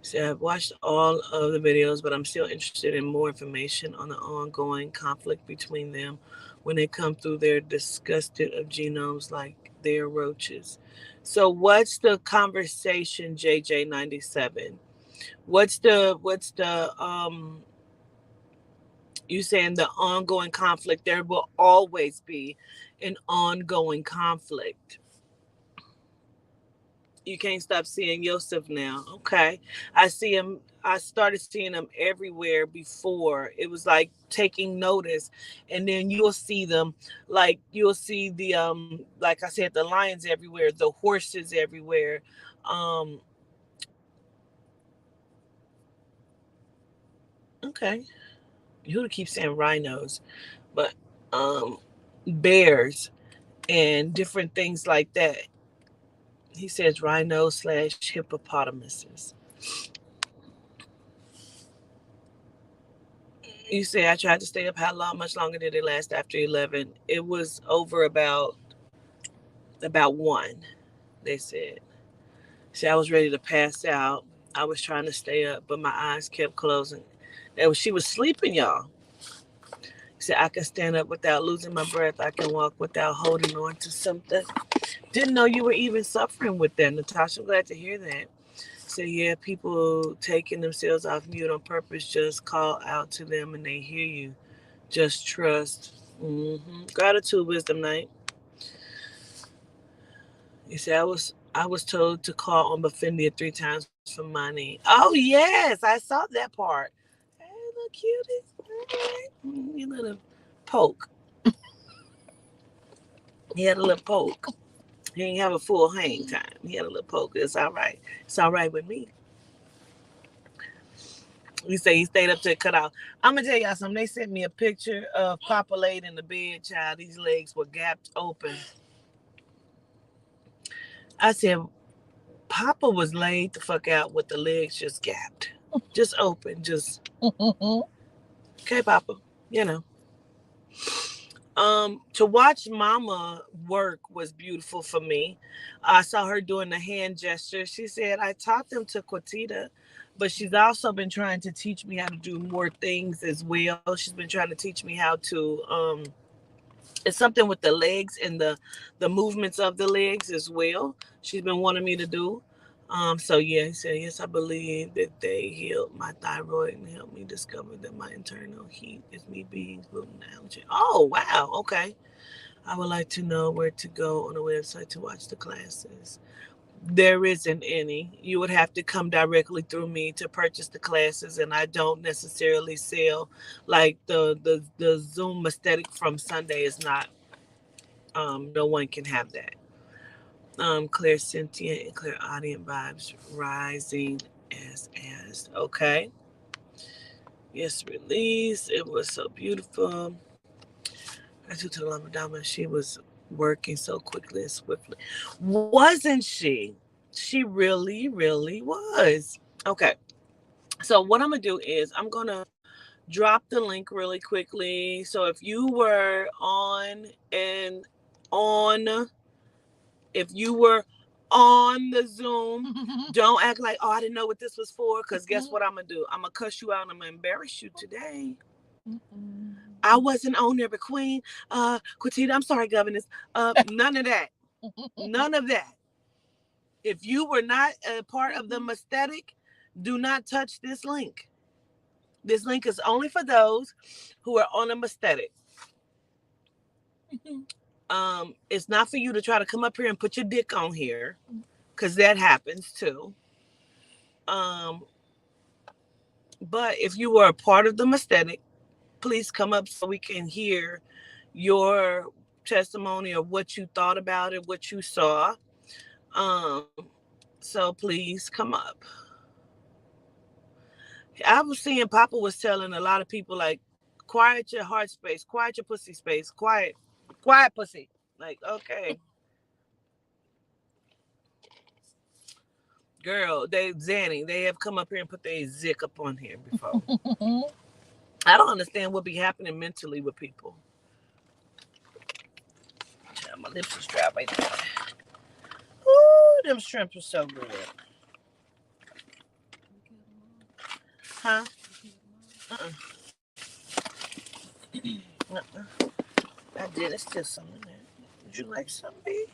So I've watched all of the videos, but I'm still interested in more information on the ongoing conflict between them when they come through their disgusted of genomes like they're roaches. So what's the conversation, JJ97? What's the you saying the ongoing conflict? There will always be an ongoing conflict. You can't stop seeing Yosef now. Okay. I see him. I started seeing him everywhere before. It was like taking notice. And then you'll see them, like you'll see the like I said, the lions everywhere, the horses everywhere. Um okay. You keep saying rhinos, but um bears and different things like that. He says rhino slash hippopotamuses. You say I tried to stay up. How long? Much longer did it last after 11? It was over about one. They said. See, I was ready to pass out. I was trying to stay up, but my eyes kept closing. She was sleeping, y'all. She said I can stand up without losing my breath. I can walk without holding on to something. Didn't know you were even suffering with that, Natasha. I'm glad to hear that. So yeah, people taking themselves off mute on purpose. Just call out to them and they hear you. Just trust. Gratitude, wisdom night. You see, I was told to call on Bafindia 3 times for money. Oh yes, I saw that part. Hey, little cutie. All right. You little poke. He had a little poke. He didn't have a full hang time. He had a little poke. It's all right. It's all right with me. You say he stayed up to cut off. I'm gonna tell y'all something. They sent me a picture of Papa laid in the bed, child. These legs were gapped open. I said, Papa was laid the fuck out with the legs just gapped, just open, just okay, Papa. You know. To watch Mama work was beautiful for me. I saw her doing the hand gesture. She said I taught them to Quatita, but she's also been trying to teach me how to do more things as well. She's been trying to teach me how to it's something with the legs and the movements of the legs as well. She's been wanting me to do. So yeah, he said, yes, I believe that they healed my thyroid and helped me discover that my internal heat is me being gluten allergy. Oh wow, okay. I would like to know where to go on the website to watch the classes. There isn't any. You would have to come directly through me to purchase the classes, and I don't necessarily sell like the Zoom aesthetic from Sunday is not. No one can have that. Clear sentient and clear audience vibes rising as okay. Yes, release. It was so beautiful. I took to the Lama Dama. She was working so quickly and swiftly. Wasn't she? She really, really was. Okay. So what I'm gonna do is I'm gonna drop the link really quickly. So if you were on if you were on the Zoom, don't act like, oh, I didn't know what this was for. Because guess what I'm going to do? I'm going to cuss you out and I'm going to embarrass you today. I wasn't on there, but Queen, Quatita, I'm sorry, Governess. None of that. None of that. If you were not a part of the mestetic, do not touch this link. This link is only for those who are on a mestetic. It's not for you to try to come up here and put your dick on here, because that happens too. But if you were a part of the mestetic, please come up so we can hear your testimony of what you thought about it, what you saw. So please come up. I was seeing Papa was telling a lot of people, like, quiet your heart space, quiet your pussy space, quiet pussy. Like, okay. Girl, they have come up here and put their zick up on here before. I don't understand what be happening mentally with people. My lips is dry right now. Ooh, them shrimp are so good. Huh? Uh-uh. Uh-uh. I did. It's still some in there. Would you like some, B?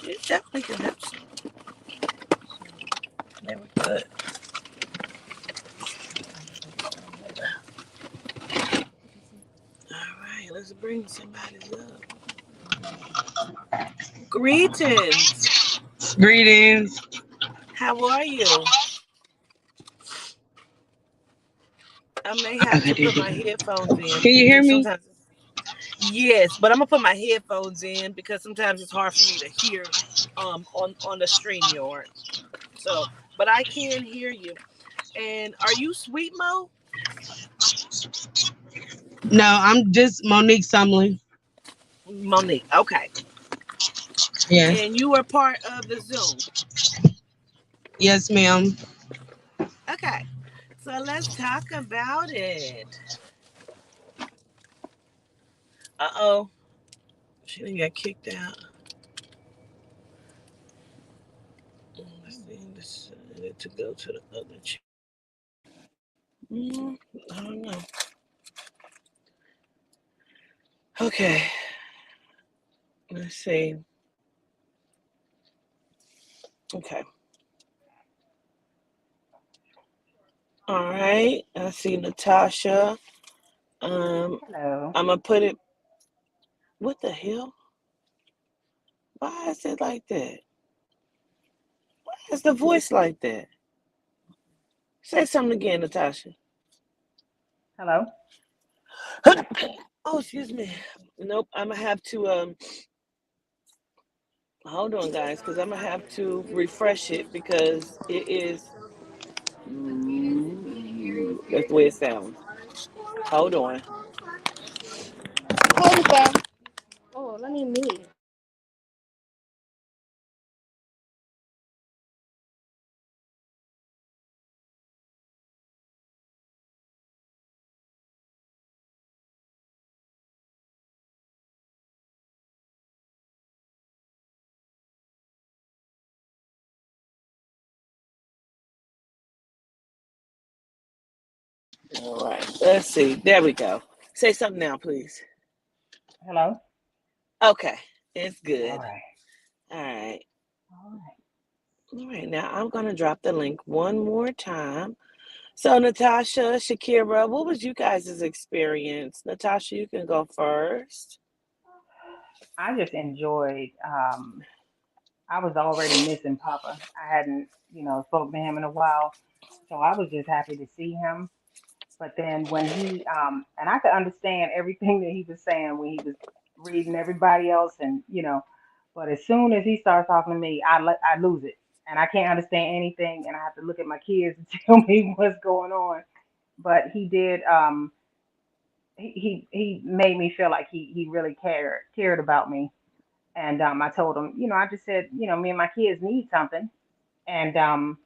You definitely can have some. They were good. All right, let's bring somebody's up. Greetings. Greetings. How are you? I may have to put my headphones in Can you hear because me? sometimes. Yes, but I'm gonna put my headphones in because sometimes it's hard for me to hear on the StreamYard. So, but I can hear you. And are you Sweet Mo? No, I'm just Monique Sumlin. Monique. Okay. Yes. And you are part of the Zoom. Yes, ma'am. Okay. So let's talk about it. Uh-oh. She didn't get kicked out. Let's see. Decided to go to the other chat. I don't know. Okay. Let's see. Okay. All right. I see Natasha. Hello. I'm gonna put it. What the hell? Why is it like that? Why is the voice like that? Say something again, Natasha. Hello. Oh, excuse me. Nope. I'm gonna have to hold on, guys, because I'm gonna have to refresh it because it is. That's the way it sounds. Hold on. Hey there. Oh, let me mute. All right. Let's see. There we go. Say something now, please. Hello. Okay. It's All good. right. All right. All right. All right. Now I'm gonna drop the link one more time. So Natasha, Shakira, what was you guys' experience? Natasha, you can go first. I just enjoyed I was already missing Papa. I hadn't, spoken to him in a while. So I was just happy to see him. But then when and I could understand everything that he was saying when he was reading everybody else, but as soon as he starts talking to me, I lose it, and I can't understand anything, and I have to look at my kids to tell me what's going on. But he did, he made me feel like he really cared about me, and I told him, I just said, me and my kids need something, and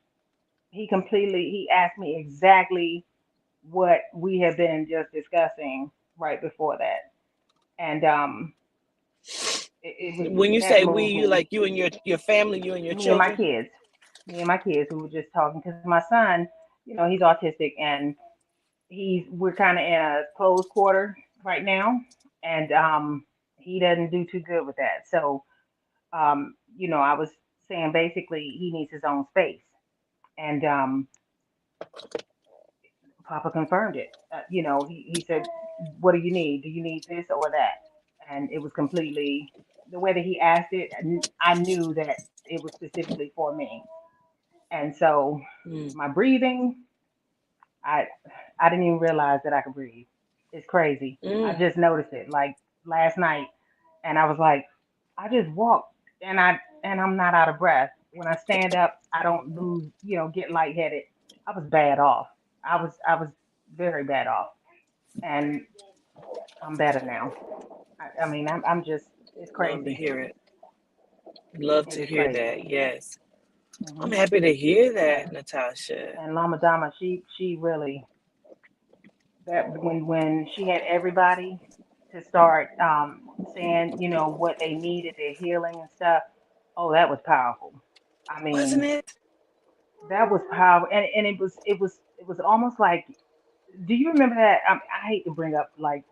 he asked me exactly what we had been just discussing right before that. And it was When you that say we, moved you me. like you and your family, you and your Me and my children. kids, we were just talking because my son, he's autistic and we're kind of in a closed quarter right now, and he doesn't do too good with that. So I was saying basically he needs his own space, and Papa confirmed it. He said, "What do you need? Do you need this or that?" And it was completely the way that he asked it. I knew that it was specifically for me. And so Mm. my breathing, I I didn't even realize that I could breathe. It's crazy. I Mm. just noticed it like last night, and I was like, I just walked, and I'm not out of breath. When I stand up, I don't lose, get lightheaded. I was bad off. I was very bad off, and I'm better now. I mean, I'm just, it's Love to crazy. hear it. Love It to is hear crazy. that. Yes, Hmm. I'm happy to hear Yeah. that, Natasha. And Lama Dama, she really, that when she had everybody to start saying, what they needed, their healing and stuff. Oh, that was powerful. I Wasn't mean, it? that was powerful, and it was almost like. Do you remember that? I hate to bring up like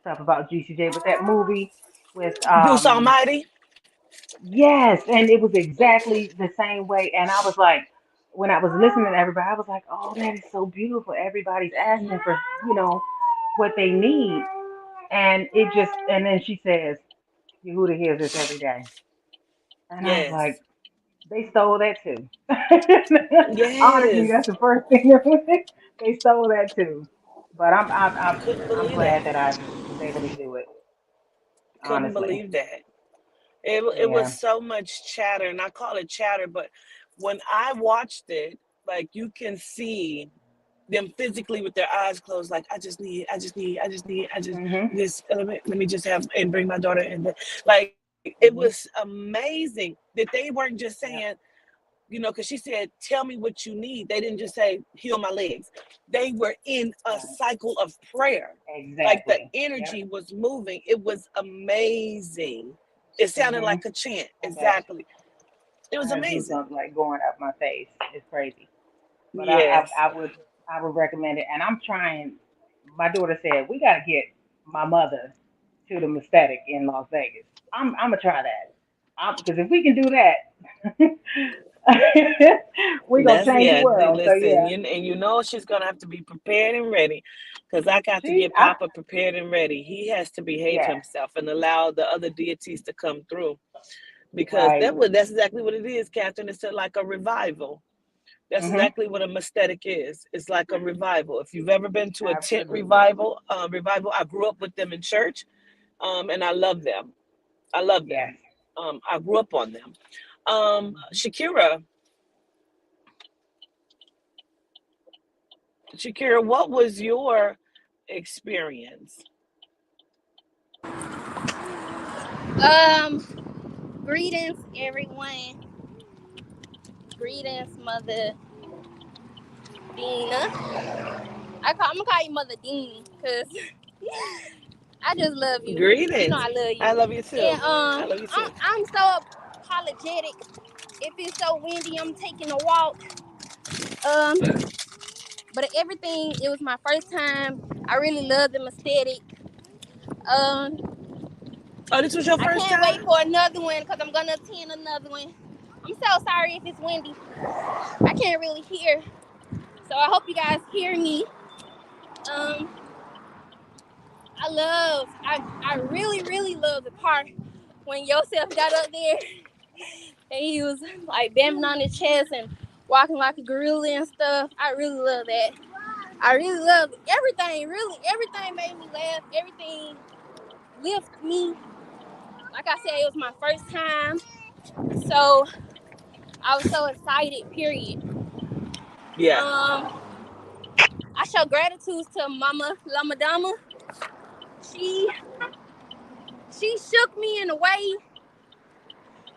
stuff about GCJ, but that movie with Bruce Almighty. yes, and it was exactly the same way. And I was like, when I was listening to everybody, I was like, oh, that is so beautiful. Everybody's asking for, what they need. And then she says, Yehuda hears this every day. And I was like, Yes. they stole that too. Honestly, Yes. that's the first thing. They stole that too. But Couldn't I'm believe glad that. that I was able to do it. Couldn't Honestly, believe that. It was yeah. so much chatter, and I call it chatter, but when I watched it, like you can see them physically with their eyes closed, like I just Mhm. this. Let me just have and bring my daughter in. Like it was Mhm. amazing that they weren't just saying, Yep. because she said, "Tell me what you need." They didn't just say, "Heal my legs." They were in a Right. cycle of prayer. Like the Exactly. Yep. energy was moving. It was amazing. It sounded Mhm. like a chant. I bet. Exactly. It was I have amazing. goosebumps like going up my face. It's crazy. But Yes. I would recommend it. And I'm trying. My daughter said we got to get my mother to the mestetic in Las Vegas. I'm gonna try that. Because if we can do that, we're gonna That's change the yeah. world. So Listen, yeah, and you know she's gonna have to be prepared and ready, because I got to she get I Papa prepared and ready. He has to behave yes, himself and allow the other deities to come through, because right. that's exactly what it is, Catherine. It's like a revival. That's Mhm. exactly what a mestetic is. It's like a revival. If you've ever been to a tent Absolutely. revival, I grew up with them in church, and I love them. I love Yes. them. I grew up on them. Mhm. Shakira, what was your experience? Um, Greetings, everyone. Greetings, Mother Dina. I'm gonna call you Mother Dean because I just love you. You know Greetings. I love I you. love you too. And I love you too. I'm so apologetic. If it's so windy, I'm taking a walk. Um, but everything, it was my first time. I really love the aesthetic. Um, Oh, this was your I first can't wait time? for another one because I'm gonna attend another one. I'm so sorry if it's windy. I can't really hear. So I hope you guys hear me. Um, I really, really love the part when Yosef got up there and he was like banging on his chest and walking like a gorilla and stuff. I really love that. I really love everything. Really, everything made me laugh. Everything lifted me. Like I said, it was my first time, so I was so excited. Period. Yeah. I show gratitude to Mama Lama Dama. She she shook me in a way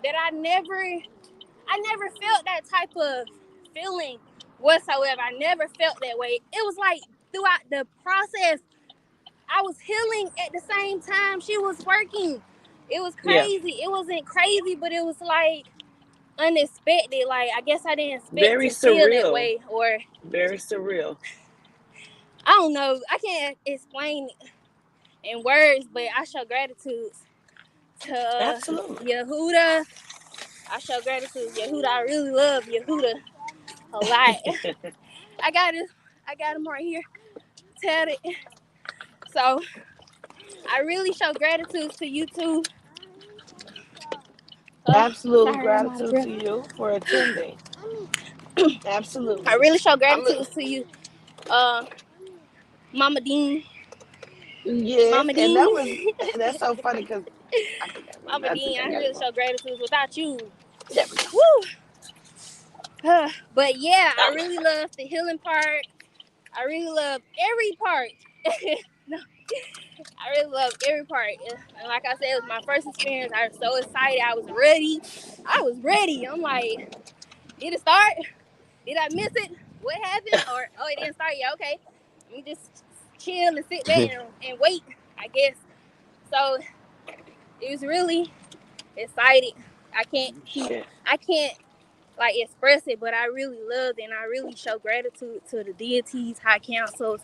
that I never felt that type of feeling whatsoever. I never felt that way. It was like throughout the process, I was healing at the same time she was working. It was Yeah. crazy. It wasn't crazy, but it was like unexpected. Like I guess I didn't expect Very to feel that surreal. way, or Very surreal. I don't know. I can't explain it in words, but I show gratitude to Absolutely. Yehuda. I show gratitude to Yehuda. I really love Yehuda a lot. I got it. I got him right here. Tatted. So I really show gratitude to you too. Absolute Sorry, I'm out of gratitude breath. to you for attending. I Absolutely. really show I'm a, gratitude to you, uh, Mama Dean. yes, Mama and that Dean. was that's so funny because I forgot my Mama notes Dean. again. I I got it really wrong. show gratitude without you. There we go. Woo. But yeah, I All really love the healing part. I really love every part. No, I really love every part. And like I said, it was my first experience. I was so excited. I was ready. I was ready. I'm like, did it start? Did I miss it? What happened? Or oh, it didn't start yet. Okay, let me just chill and sit back and wait. I guess. So it was really excited. I can't keep. right. I can't like express it, but I really loved it, and I really show gratitude to the deities, high councils,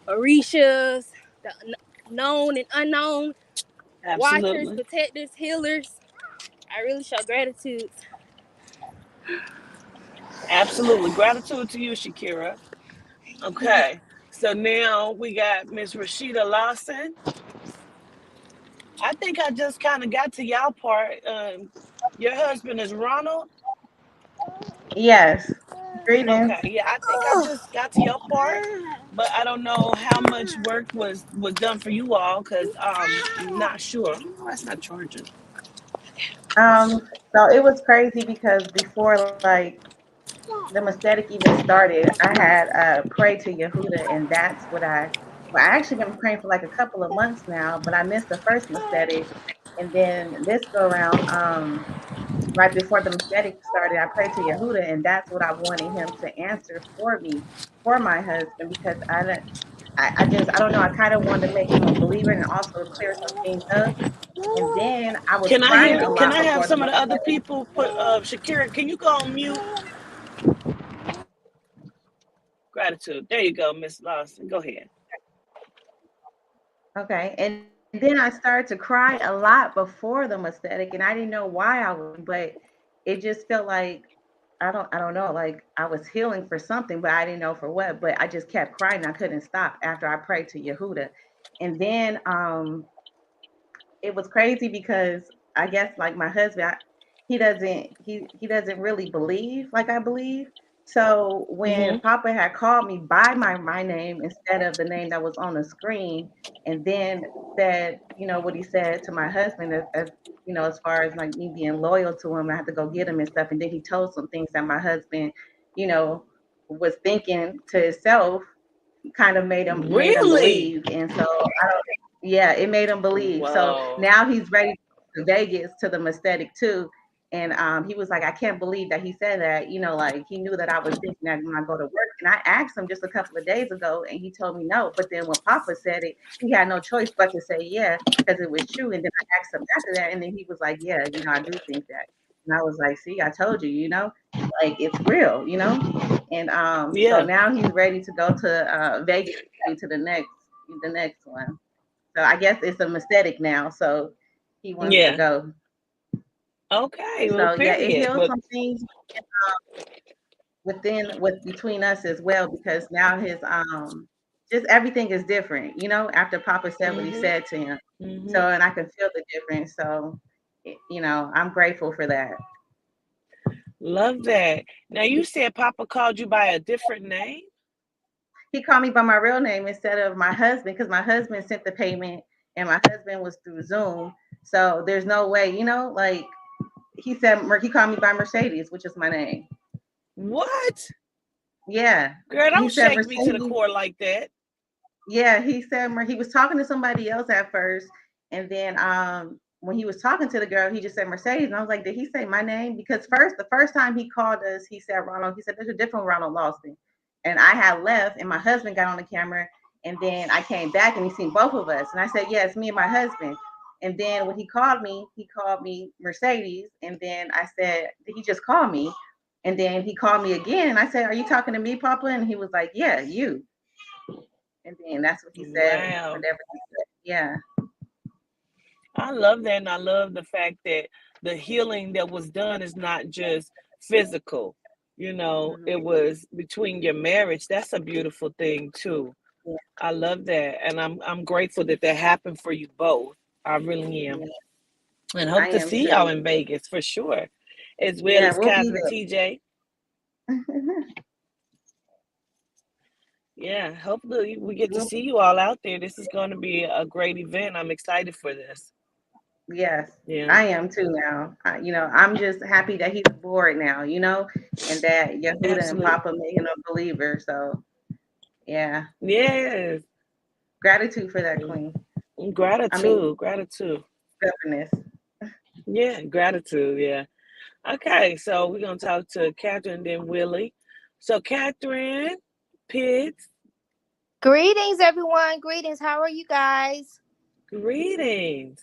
orishas, the known and unknown, watchers, Absolutely. protectors, healers. I really show gratitude. Absolutely. Gratitude to you, Shakira. Okay. So now we got Miss Rashida Lawson. I think I just kind of got to y'all part. Your husband is Ronald. Yes. Greetings. Okay, yeah, I think I just got to your part, but I don't know how much work was done for you all because not sure. Oh, that's not charging. So it was crazy because before like the mistake even started, I had prayed to Yehuda, and that's what I actually been praying for like a couple of months now, but I missed the first mistake, and then this go around, right before the mistake started, I prayed to Yehuda, and that's what I wanted him to answer for me, for my husband, because I don't know, I kind of wanted to make him a believer and also clear some things up. And then I was Can I crying hear? a Can lot I have before the some of the other mistake. people put? Shakira, can you go on mute? Gratitude. There you go, Miss Lawson. Go ahead. Okay. And then I started to cry a lot before the mistake, and I didn't know why I was, but it just felt like I don't know, like I was healing for something, but I didn't know for what. But I just kept crying. I couldn't stop after I prayed to Yehuda. And then it was crazy because I guess like my husband, he doesn't really believe like I believe. So when Mm-hmm. Papa had called me by my name instead of the name that was on the screen, and then said, what he said to my husband, as as far as like me being loyal to him, I had to go get him and stuff. And then he told some things that my husband, you know, was thinking to himself, kind of made him Really? believe. And so I don't, yeah, it made him believe. So Whoa. now he's ready to Vegas to the mistake too. And he was like, I can't believe that he said that. Like he knew that I was thinking that when I go to work. And I asked him just a couple of days ago, and he told me no. But then when Papa said it, he had no choice but to say yeah, because it was true. And then I asked him after that, and then he was like, yeah, I do think that. And I was like, see, I told you, like it's real. And so Yeah. now he's ready to go to Vegas to the next one. So I guess it's a mistake now. So he wants to Yeah. go. Okay. Well, So yeah, it period. heals Well, some things with between us as well, because now his just everything is different. After Papa said what he mm-hmm. said to him. Mm-hmm. So and I can feel the difference. So I'm grateful for that. Love that. Now you said Papa called you by a different name? He called me by my real name instead of my husband because my husband sent the payment and my husband was through Zoom. So there's no way, like he called me by Mercedes, which is my name. What? Yeah. Girl, He don't said shake me to the Mercedes. core like that. Yeah, he said he was talking to somebody else at first, and then when he was talking to the girl, he just said Mercedes, and I was like, did he say my name? Because the first time he called us, he said Ronald. He said there's a different Ronald Lawson, and I had left, and my husband got on the camera, and then I came back and he seen both of us, and I said, yeah, it's me and my husband. And then when he called me Mercedes, and then I said, did he just call me? And then he called me again, and I said, are you talking to me, Papa? And he was like, yeah, you. And then that's what he said. Wow. Whatever he said. Yeah. I love that. And I love the fact that the healing that was done is not just physical. It Mm-hmm. was between your marriage. That's a beautiful thing too. Yeah. I love that. And I'm grateful that happened for you both. I really am. Yeah. And I hope to am see y'all too. in Vegas for sure. As well Yeah, as we'll be Catherine TJ. there. Yeah, hopefully we get to We'll see you all out there. This is going to be a great event. I'm excited for this. Yes, Yeah, I am too now. I'm just happy that he's aboard now, and that Yehuda and absolutely. Papa made him a believer. So, yeah, Yes. gratitude for that, Queen. I mean, Gratitude, gratitude. governess. Yeah, gratitude. Yeah. Okay, so we're going to talk to Catherine and then Willie. So, Catherine Pitts, Greetings, everyone. Greetings. How are you guys? greetings.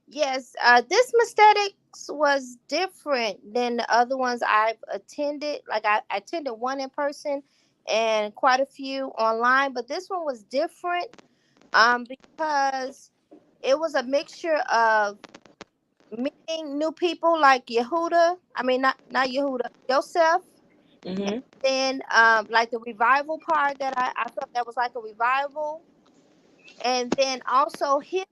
Yes, this mestetics was different than the other ones I've attended. Like I attended one in person and quite a few online, but this one was different because it was a mixture of meeting new people like Yehuda. I mean, not Yehuda, Joseph. Mm-hmm. Then like the revival part that I felt that was like a revival, and then also his.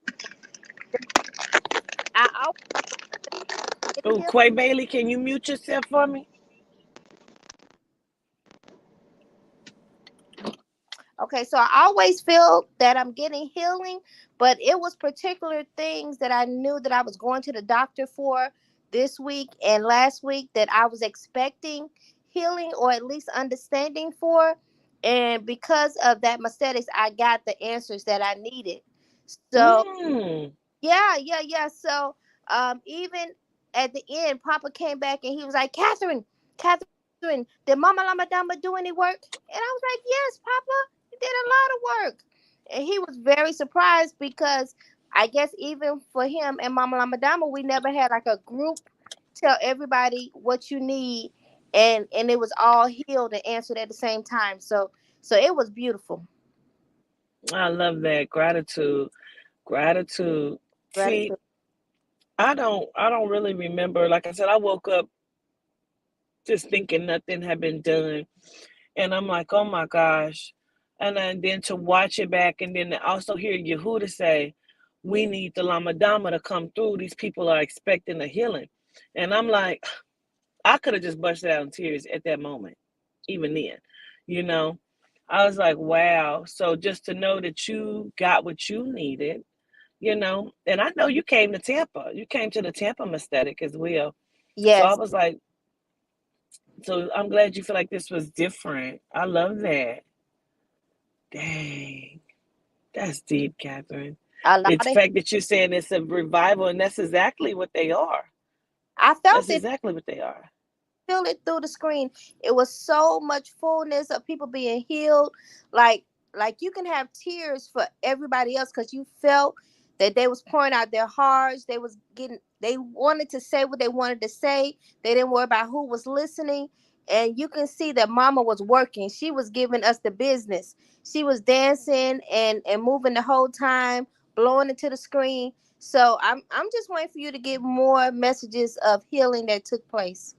I always get Oh, him. Quay Bailey, can you mute yourself for me? Okay, so I always feel that I'm getting healing, but it was particular things that I knew that I was going to the doctor for this week and last week that I was expecting healing or at least understanding for. And because of that mastetics, I got the answers that I needed. So Mm. yeah. So even at the end, Papa came back and he was like, Catherine, did Mama Lama Dama do any work? And I was like, yes, Papa, you did a lot of work. And he was very surprised because I guess even for him and Mama Lama Dama, we never had like a group tell everybody what you need, and it was all healed and answered at the same time. So it was beautiful. I love that. Gratitude. Gratitude. See, Gratitude. I don't really remember. Like I said, I woke up just thinking nothing had been done. And I'm like, oh my gosh. And then to watch it back and then to also hear Yehuda say, we need the Lama Dama to come through. These people are expecting a healing. And I'm like, I could have just busted out in tears at that moment, even then. You know, I was like, wow. So just to know that you got what you needed, and I know you came to Tampa. You came to the Tampa Mestetic as well. So I Yes, was like, so I'm glad you feel like this was different. I love that. Dang. That's deep, Catherine. a The lot of. fact that you're saying it's a revival, and that's exactly what they are. I felt That's it. exactly what they are. Feel it through the screen. It was so much fullness of people being healed. Like like you can have tears for everybody else because you felt that they was pouring out their hearts. They wanted to say what they wanted to say. They didn't worry about who was listening. And you can see that Mama was working. She was giving us the business. She was dancing and moving the whole time, blowing into the screen. So I'm just waiting for you to get more messages of healing that took place.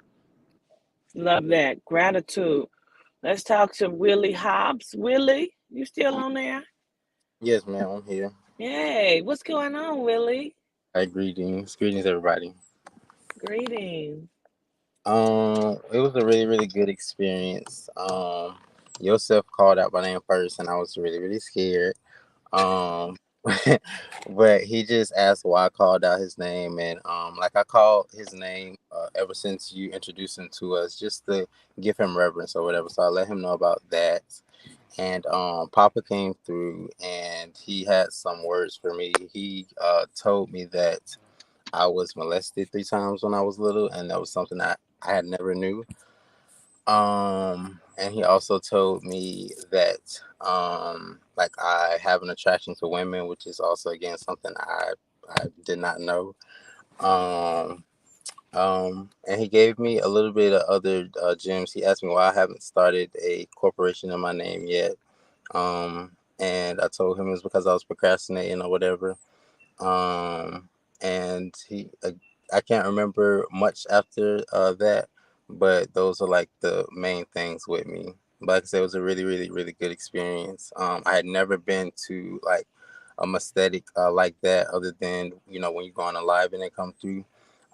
Love that. Gratitude. Let's talk to Willie Hobbs. Willie, you still on there? Yes, ma'am, I'm here. Yay. What's going on, Willie? Hi, greetings. Greetings, everybody. Greetings. It was a really, really good experience. Yosef called out my name first, and I was really, really scared. Um, but he just asked why I called out his name, and like I called his name ever since you introduced him to us, just to give him reverence or whatever. So I let him know about that, and Papa came through, and he had some words for me. He told me that I was molested 3 times when I was little, and that was something I had never knew. And he also told me that like I have an attraction to women, which is also again something I did not know. Um, and he gave me a little bit of other gems. He asked me why I haven't started a corporation in my name yet. And I told him it was because I was procrastinating or whatever. Um, and I can't remember much after that, but those are like the main things with me. But like I said, it was a really, really, really good experience. I had never been to like a mestetic like that, other than when you go on a live and they come through.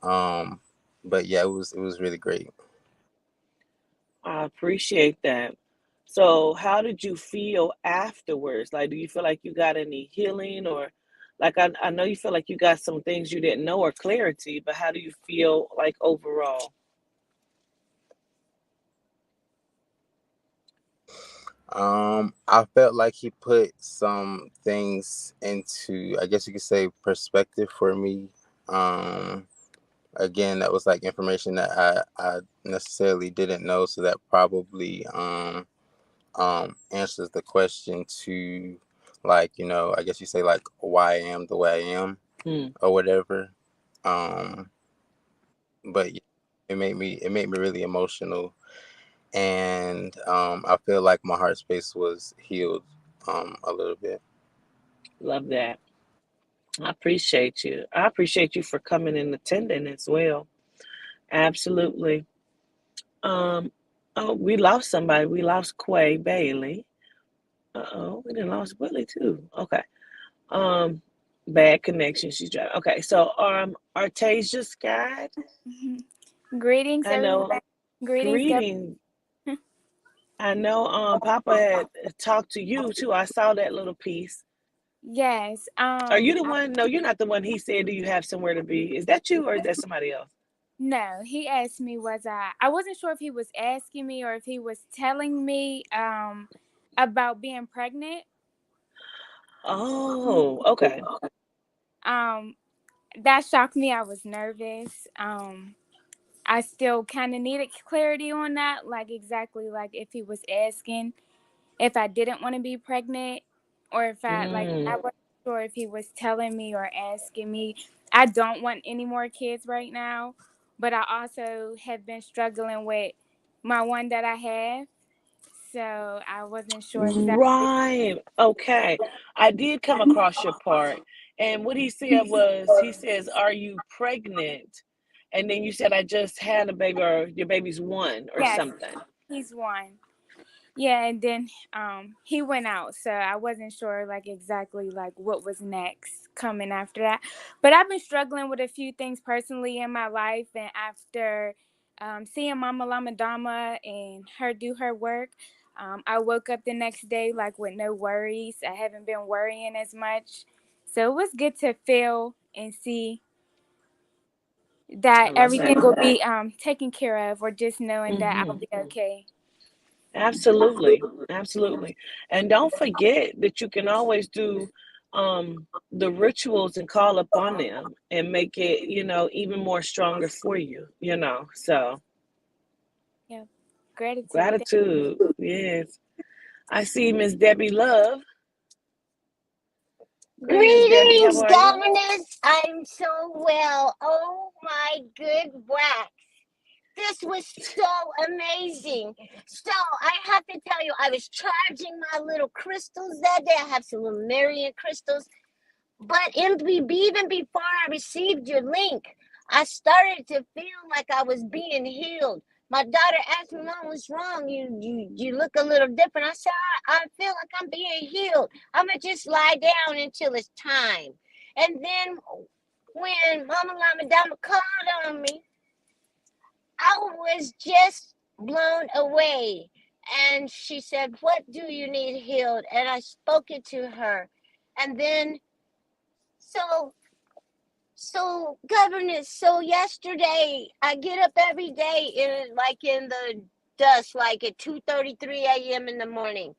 Um, but yeah, it was really great. I appreciate that. So, how did you feel afterwards? Like, do you feel like you got any healing, or like I know you feel like you got some things you didn't know or clarity, but how do you feel like overall? I felt like he put some things into, I guess you could say, perspective for me. Um, Again, that was like information that I necessarily didn't know, so that probably answers the question to, like, I guess you say, like, why I am the way I am Hmm. or whatever. Um, but yeah, it made me really emotional, and I feel like my heart space was healed a little bit. Love that. I appreciate you. I appreciate you for coming and attending as well. Absolutely. Um, oh, we lost somebody. We lost Quay Bailey. Uh-oh, we didn't lost Willie too. Okay. Um, bad connection. She's driving. Okay, so Artasia Scott. Mhm. Greetings, I know. everybody. Greetings, Greetings. I know. Papa had talked to you too. I saw that little piece. Yes. Are you the one? No, you're not the one. He said, "Do you have somewhere to be?" Is that you or is that somebody else? No, he asked me was I wasn't sure if he was asking me or if he was telling me about being pregnant. Oh, okay. Um that shocked me. I was nervous. I still kind of needed clarity on that, like exactly like if he was asking if I didn't want to be pregnant or if I Mm, wasn't sure if he was telling me or asking me. I don't want any more kids right now, but I also have been struggling with my one that I have, so I wasn't sure exactly. right. Okay. I did come across your part, and what he said was, he says, "Are you pregnant?" And then you said, "I just had a baby," or "Your baby's one," or Yes, something. he's one. Yeah, and then he went out, so I wasn't sure like exactly like what was next coming after that. But I've been struggling with a few things personally in my life, and after seeing Mama Lama Dama and her do her work, I woke up the next day like with no worries. I haven't been worrying as much, so it was good to feel and see I that love everything that. will be taken care of, or just knowing that I'll Hmm. be okay. Absolutely. Absolutely. And don't forget that you can always do the rituals and call upon them and make it, even more stronger for you, So Yeah, gratitude. gratitude. Yes. I see Miss Debbie Love. Greetings, Debbie. How Greetings, are you? Governess. I'm so well. Oh my good wax. This was so amazing. So I have to tell you, I was charging my little crystals that day. I have some little Marian crystals. But even before I received your link, I started to feel like I was being healed. My daughter asked me, "Mom, what's wrong? You look a little different." I said, I feel like I'm being healed. I'm gonna just lie down until it's time." And then when Mama Lama Dama called on me, I was just blown away. And she said, "What do you need healed?" And I spoke it to her. And then, so, governess, so yesterday, I get up every day in the dusk, like at 2:33 a.m. in the morning.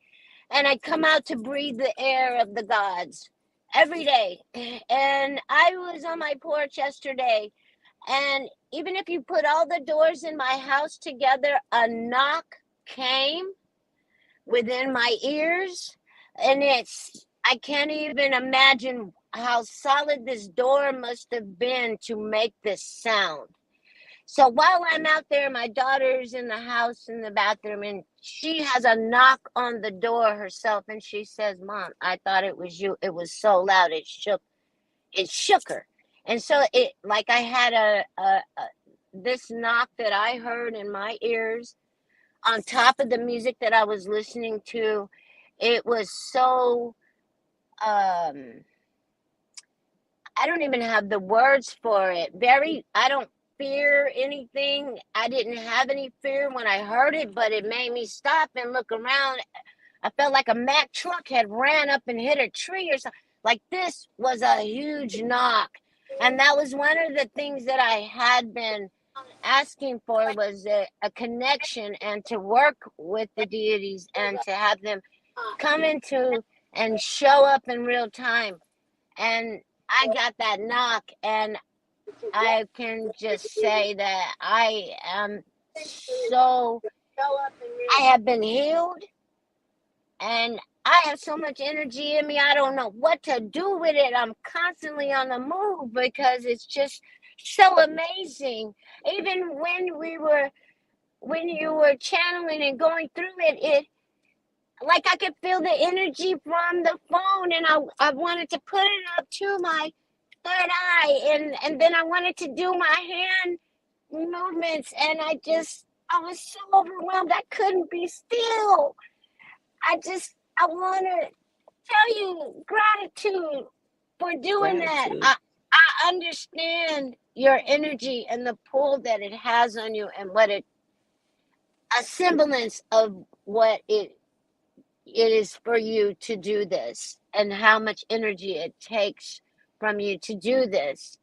And I come out to breathe the air of the gods every day. And I was on my porch yesterday. And even if you put all the doors in my house together, a knock came within my ears. And I can't even imagine how solid this door must have been to make this sound. So while I'm out there, my daughter's in the house in the bathroom, and she has a knock on the door herself, and she says, "Mom, I thought it was you. It was so loud, it shook her." And so it, like, I had this knock that I heard in my ears on top of the music that I was listening to. It was so, I don't even have the words for it. I don't fear anything. I didn't have any fear when I heard it, but it made me stop and look around. I felt like a Mack truck had ran up and hit a tree or something. Like, this was a huge knock. And that was one of the things that I had been asking for, was a connection, and to work with the deities and to have them come into and show up in real time. And I got that knock, and I can just say that I am so, I have been healed, and I have so much energy in me. I don't know what to do with it. I'm constantly on the move because it's just so amazing. Even when you were channeling and going through it, like, I could feel the energy from the phone, and I wanted to put it up to my third eye, and then I wanted to do my hand movements, and I was so overwhelmed. I couldn't be still. I want to tell you gratitude for doing that. I understand your energy and the pull that it has on you, and a semblance of what it is for you to do this, and how much energy it takes from you to do this.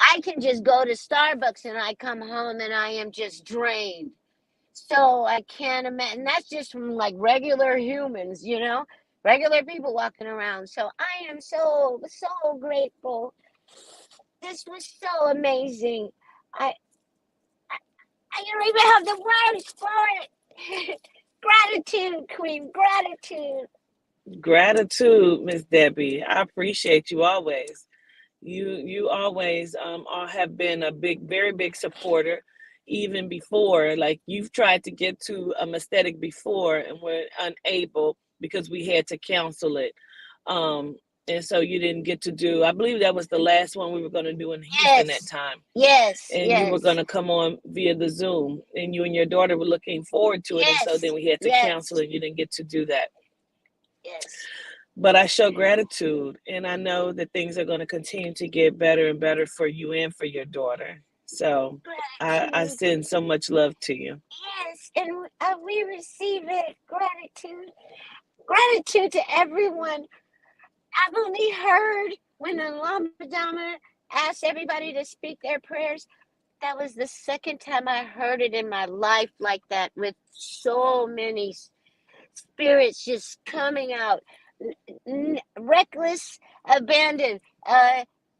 I can just go to Starbucks and I come home and I am just drained. So I can't imagine. That's just from, like, regular humans, regular people walking around. So I am so, so grateful. This was so amazing. I, I don't even have the words for it. Gratitude, Queen, gratitude. Gratitude, Miss Debbie. I appreciate you always. You always have been a very big supporter, even before. Like, you've tried to get to a mestetic before and were unable because we had to cancel it. And so you didn't get to do, I believe that was the last one we were going to do in Houston that time. Yes. And you were going to come on via the Zoom, and you and your daughter were looking forward to it. Yes. And so then we had to cancel it. You didn't get to do that. Yes. But I show gratitude, and I know that things are going to continue to get better and better for you and for your daughter. So I send so much love to you. Yes, and we receive it. Gratitude. Gratitude to everyone. I've only heard when the Lama Dama asked everybody to speak their prayers. That was the second time I heard it in my life like that, with so many spirits just coming out. Reckless, abandoned,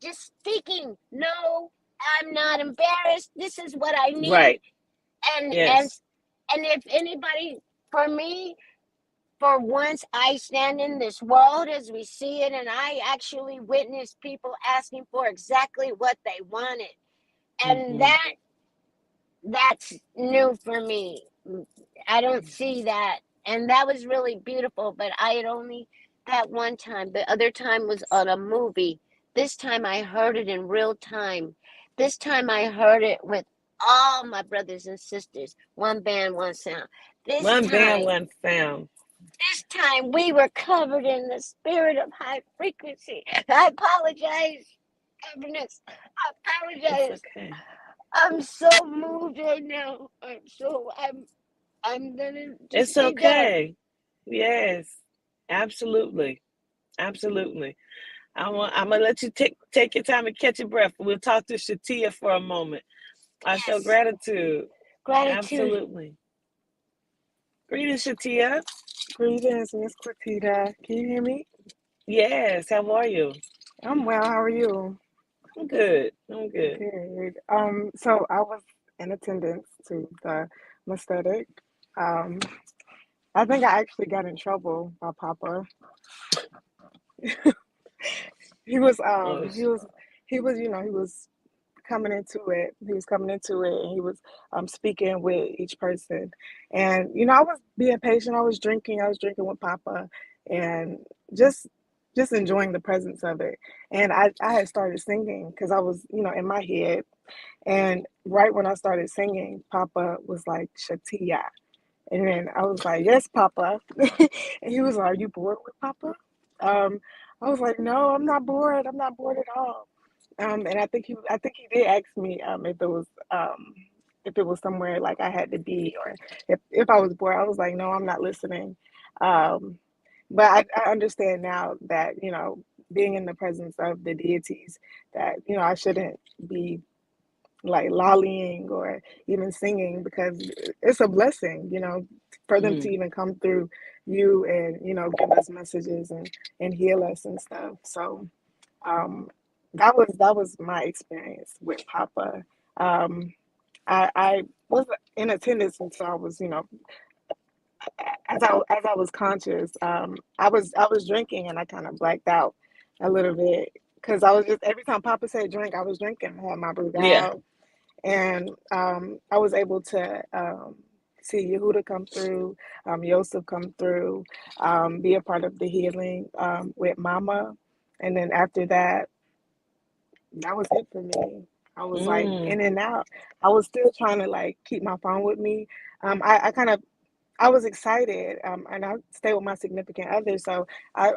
just speaking. No, I'm not embarrassed. This is what I need. Right. And yes. and if anybody, for me, for once, I stand in this world as we see it, and I actually witness people asking for exactly what they wanted. And that's new for me. I don't see that. And that was really beautiful, but I had only that one time. The other time was on a movie. This time I heard it in real time. This time I heard it with all my brothers and sisters. One band, one sound. One band, one sound. This time we were covered in the spirit of high frequency. I apologize, Governess. I apologize. It's okay. I'm so moved right now. I'm gonna just It's stay down. okay. Yes, absolutely, absolutely. I'm gonna let you take your time and catch your breath. We'll talk to Shatia for a moment. I show Yes, gratitude. gratitude. Absolutely. Greetings, Shatia. Greetings, Miss Cortita. Can you hear me? Yes, how are you? I'm well. How are you? I'm good. I'm good. Good. So I was in attendance to the mestetic. Um, I think I actually got in trouble by Papa. He was, Oh, he was coming into it. He was coming into it, and he was speaking with each person. And I was being patient. I was drinking. I was drinking with Papa, and just just enjoying the presence of it. And I had started singing because I was in my head. And right when I started singing, Papa was like Shatia, and then I was like, "Yes, Papa." And he was like, "Are you bored with Papa?" Um, I was like, "No, I'm not bored. I'm not bored at all." And I think he did ask me if it was somewhere like I had to be, or if I was bored. I was like, no, I'm not listening. Um, but I understand now that being in the presence of the deities, that I shouldn't be like lollying or even singing, because it's a blessing, for them to mm, even come through you and give us messages and heal us and stuff. So um, that was my experience with Papa. Um, I was in attendance until I was, as I was conscious. I was drinking, and I kind of blacked out a little bit because I was just, every time Papa said drink, I was drinking. I had my brew yeah. out, and I was able to see Yehuda come through, Yosef come through, be a part of the healing with Mama, and then after that, that was it for me. I was like Mm, in and out. I was still trying to like keep my phone with me. I kind of, I was excited, and I stay with my significant other, so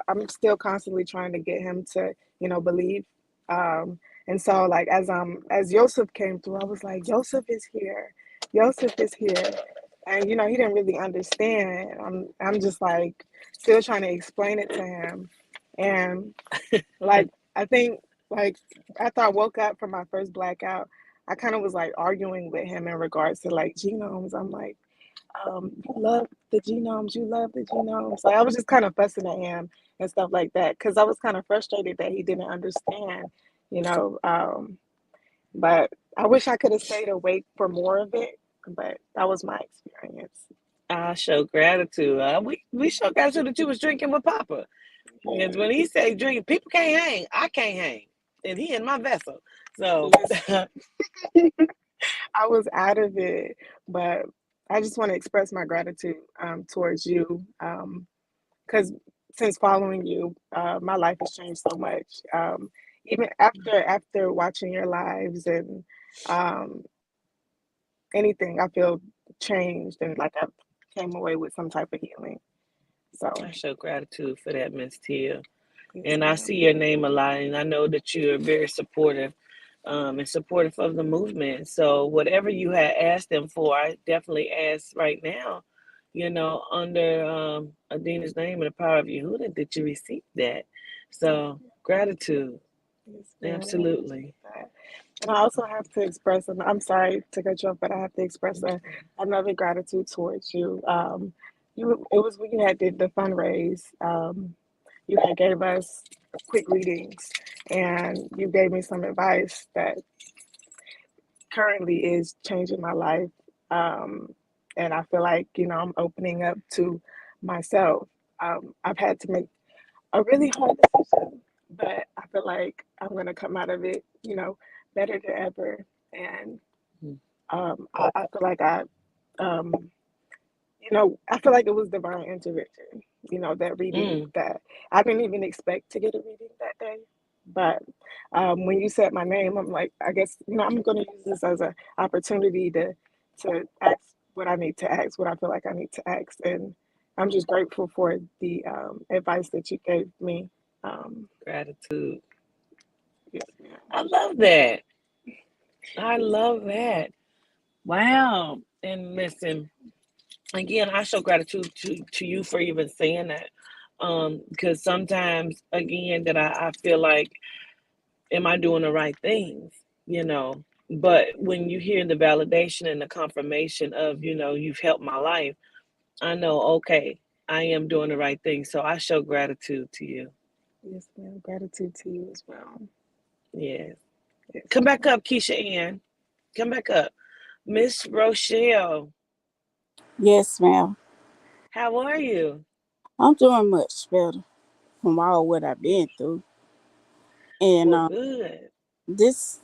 I'm still constantly trying to get him to, believe. And so, like, as Yosef came through, I was like, Yosef is here, Yosef is here, and he didn't really understand. I'm just like still trying to explain it to him, and like I think like after I woke up from my first blackout, I kind of was like arguing with him in regards to like genomes. I'm like, you love the genomes, you love the genomes. Like I was just kind of fussing at him and stuff like that because I was kind of frustrated that he didn't understand, you know. But I wish I could have stayed awake for more of it, but that was my experience. I show gratitude. We show gratitude that you was drinking with Papa. Because when he say drink, people can't hang. I can't hang, and he in my vessel. So Listen, I was out of it, but I just want to express my gratitude towards you, because since following you, my life has changed so much. Even after watching your lives and um, anything, I feel changed and like I came away with some type of healing. So I show gratitude for that, Miss Tia. yes, And I see ma'am. your name a lot, and I know that you're very supportive, and supportive of the movement. So whatever you had asked them for, I definitely ask right now. Under Adina's name and the power of Yehuda, that you receive that. Yes, So gratitude, yes, ma'am. I appreciate absolutely. that. And I also have to express, and I'm sorry to cut you off, but I have to express another gratitude towards you. It was when you had did the fundraise. You had gave us quick readings, and you gave me some advice that currently is changing my life. Um, and I feel like I'm opening up to myself. I've had to make a really hard decision, but I feel like I'm gonna come out of it, better than ever. And I feel like um, I feel like it was divine intervention. That reading Mm, that I didn't even expect to get a reading that day, but when you said my name, I'm like, I guess I'm gonna use this as an opportunity to ask what I need to ask, what I feel like I need to ask, and I'm just grateful for the advice that you gave me. Um, gratitude. yes, ma'am. I love that. I love that. Wow. And listen, again, I show gratitude to you for even saying that. Because sometimes again that I feel like, am I doing the right things? You know. But when you hear the validation and the confirmation of, you've helped my life, I know, okay, I am doing the right thing. So I show gratitude to you. Yes, ma'am. Gratitude to you as well. Yes. Yes, Come back ma'am. up, Keisha Ann. Come back up. Miss Rochelle, Yes, ma'am. how are you? I'm doing much better from all what I've been through. And Well, good. this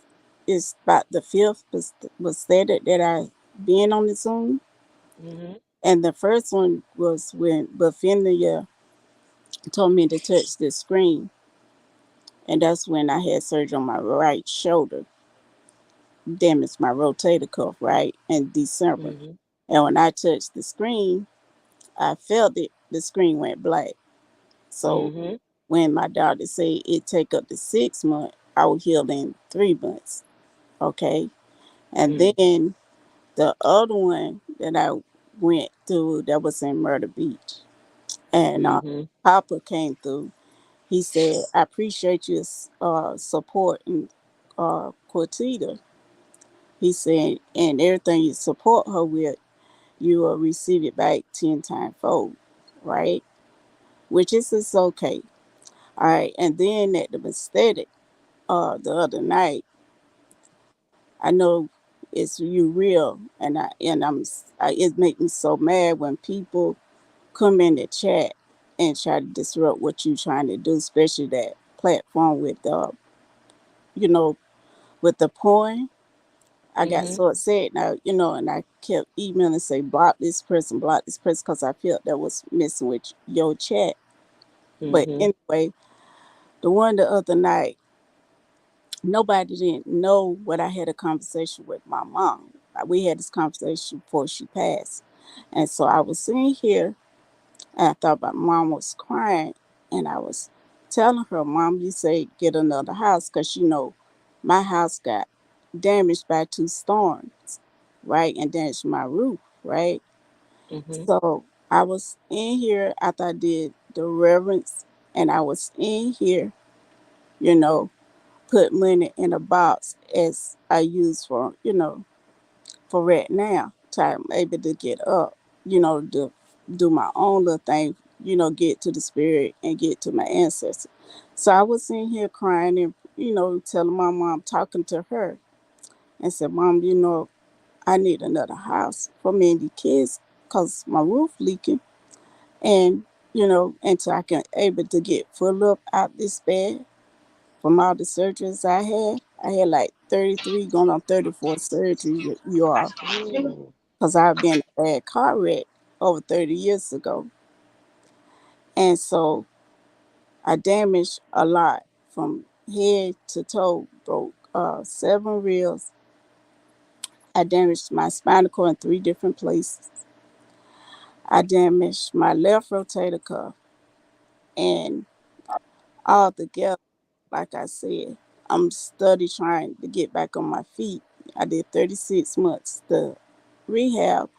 is about the fifth was stated that I been on the Zoom. Mm-hmm. And the first one was when Baffinia told me to touch the screen. And that's when I had surgery on my right shoulder, damaged my rotator cuff, right, in December. Mm-hmm. And when I touched the screen, I felt it, the screen went black. So Mm-hmm. when my doctor said it take up to 6 months, I would heal in 3 months. Okay. And then the other one that I went through that was in Myrtle Beach. And Mm-hmm. Papa came through. He said, I appreciate your support and Cortita. He said, and everything you support her with, you will receive it back 10 times fold. Right? Which is okay. All right. And then at the mestetic, the other night, I know it's you real, and it make me so mad when people come in the chat and try to disrupt what you trying to do, especially that platform with you know, with the porn. I got Mm-hmm. so upset now, and I kept emailing and say block this person, because I felt that was messing with your chat. But Mm-hmm. anyway, the one the other night, nobody didn't know what I had a conversation with my mom. We had this conversation before she passed. And so I was sitting here and I thought my mom was crying, and I was telling her, Mom, you say get another house, because my house got damaged by two storms, right? And damaged my roof, right? Mm-hmm. So I was in here after I did the reverence, and I was in here, you know, put money in a box as I use for right now. So I'm able to get up, to do my own little thing, get to the spirit and get to my ancestors. So I was in here crying and, telling my mom, talking to her, and said, Mom, I need another house for me and the kids because my roof leaking. And, until I can able to get full up out this bed from all the surgeries I had like 33 going on 34 surgeries, you all, Ooh. because I've been in a bad car wreck over 30 years ago. And so I damaged a lot from head to toe, broke 7 ribs. I damaged my spinal cord in 3 different places. I damaged my left rotator cuff, and all together, like I said, I'm study trying to get back on my feet. I did 36 months. The rehab,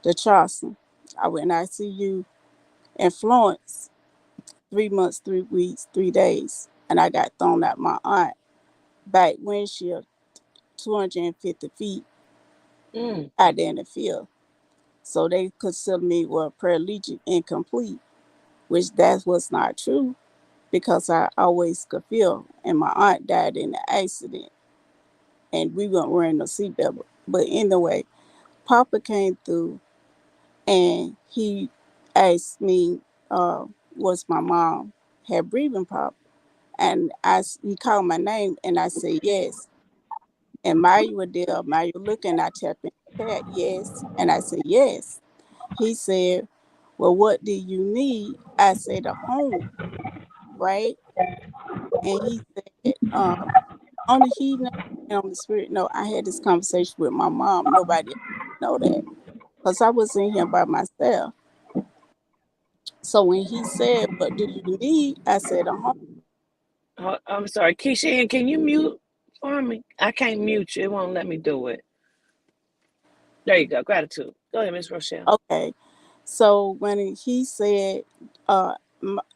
the Charleston. I went ICU in Florence, 3 months, 3 weeks, 3 days, and I got thrown out my aunt back windshield, 250 feet Mm. out there in the field. So they consider me paraplegic incomplete, which that was not true because I always could feel. And my aunt died in an accident, and we weren't wearing no seatbelt. But anyway, Papa came through and he asked me, was my mom had breathing problems? And he called my name and I said yes. And Maya was there, Maya looking, I tapped in the chat, yes. And I said yes. He said, well, what do you need? I said a home, right? And he said, on the heat and on the spirit, no, I had this conversation with my mom. Nobody know that because I was in here by myself. So when he said, what do you need? I said a home. I'm sorry, Keisha Ann, can you mute? Army, I can't mute you. It won't let me do it. There you go. Gratitude. Go ahead, Miss Rochelle. Okay. So when he said, I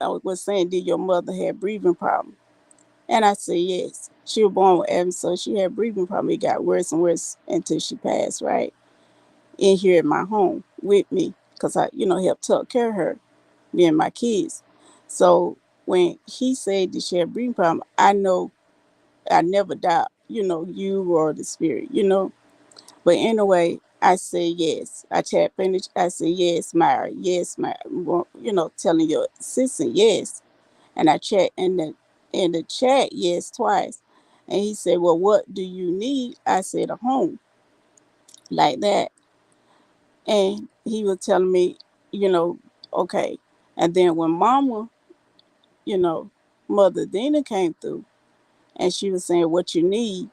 was saying, did your mother have breathing problem? And I said, yes. She was born with asthma, so she had breathing problem. It got worse and worse until she passed, right? In here in my home with me, because I, helped take care of her, me and my kids. So when he said that she had breathing problem, I know I never doubt, you or the spirit. But anyway, I said yes. I tapped in. I said yes, Myra. Yes, Myra. Well, telling your assistant yes. And I checked in the chat yes twice. And he said, "Well, what do you need?" I said, "A home like that." And he was telling me, you know, okay. And then when Mama, you know, Mother Dina came through, and she was saying, "What you need?"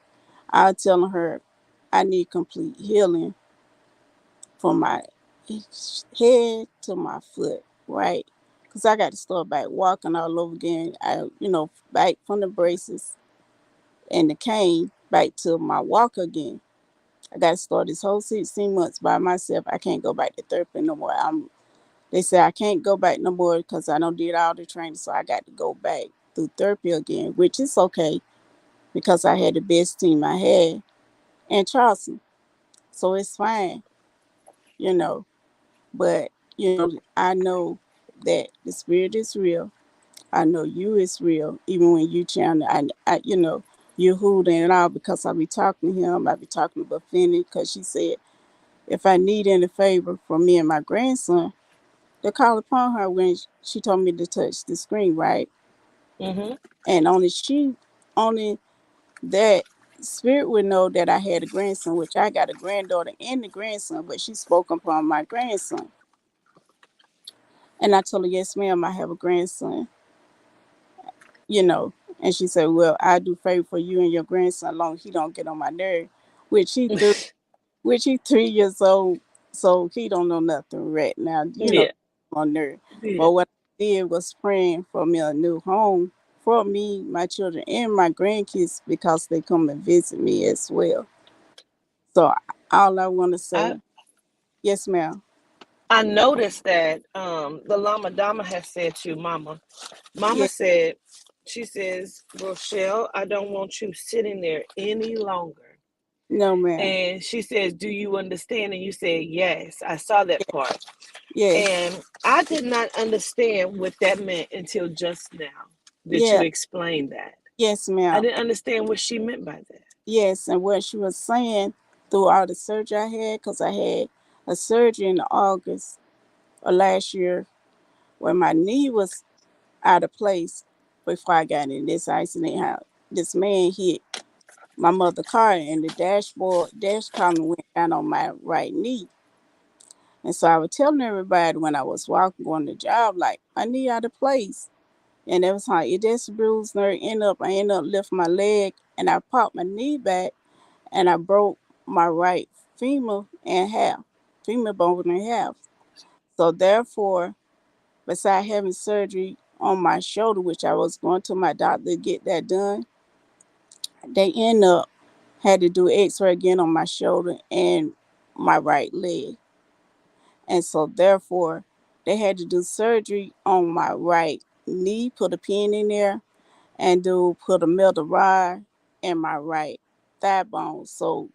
I was telling her, "I need complete healing from my head to my foot, right? Because I got to start back walking all over again. Back from the braces and the cane back to my walk again. I got to start this whole 16 months by myself. I can't go back to therapy no more. They say I can't go back no more because I don't did all the training, so I got to go back through therapy again, which is okay because I had the best team I had in Charleston, so it's fine, you know. But I know that the spirit is real. I know you is real, even when you channel. You hooting and all because I be talking to him. I be talking to Buffini because she said if I need any favor from me and my grandson, to call upon her when she told me to touch the screen, right? Mm-hmm. And only that spirit would know that I had a grandson, which I got a granddaughter and a grandson, but she spoke upon my grandson. And I told her, yes, ma'am, I have a grandson, you know. And she said, well, I do favor for you and your grandson, as long as he don't get on my nerve, which he 3 years old, so he don't know nothing right now, Yeah. on nerve. Yeah. But what I did was praying for me a new home for me, my children, and my grandkids because they come and visit me as well. So all I want to I say, yes, ma'am. I noticed that the Lama Dama has said to Mama. Mama Yes, said, she says, Rochelle, I don't want you sitting there any longer. no, ma'am. And she says, do you understand? And you said, yes. I saw that part. Yes, And I did not understand what that meant until just now that you yeah, explained that. yes, I ma'am. didn't understand what she meant by that. Yes, and what she was saying through all the surgery I had, because I had a surgery in August of last year where my knee was out of place before I got in this accident. How this man hit my mother car and the dash column went down on my right knee. And so I was telling everybody when I was walking going to the job, like my knee out of place. And it was like it just bruised nerve I ended up lifting my leg and I popped my knee back and I broke my right femur in half, femur bone in half. So therefore, besides having surgery on my shoulder, which I was going to my doctor to get that done, they end up had to do X-ray again on my shoulder and my right leg, and so therefore they had to do surgery on my right knee, put a pin in there, and put a metal rod in my right thigh bone, so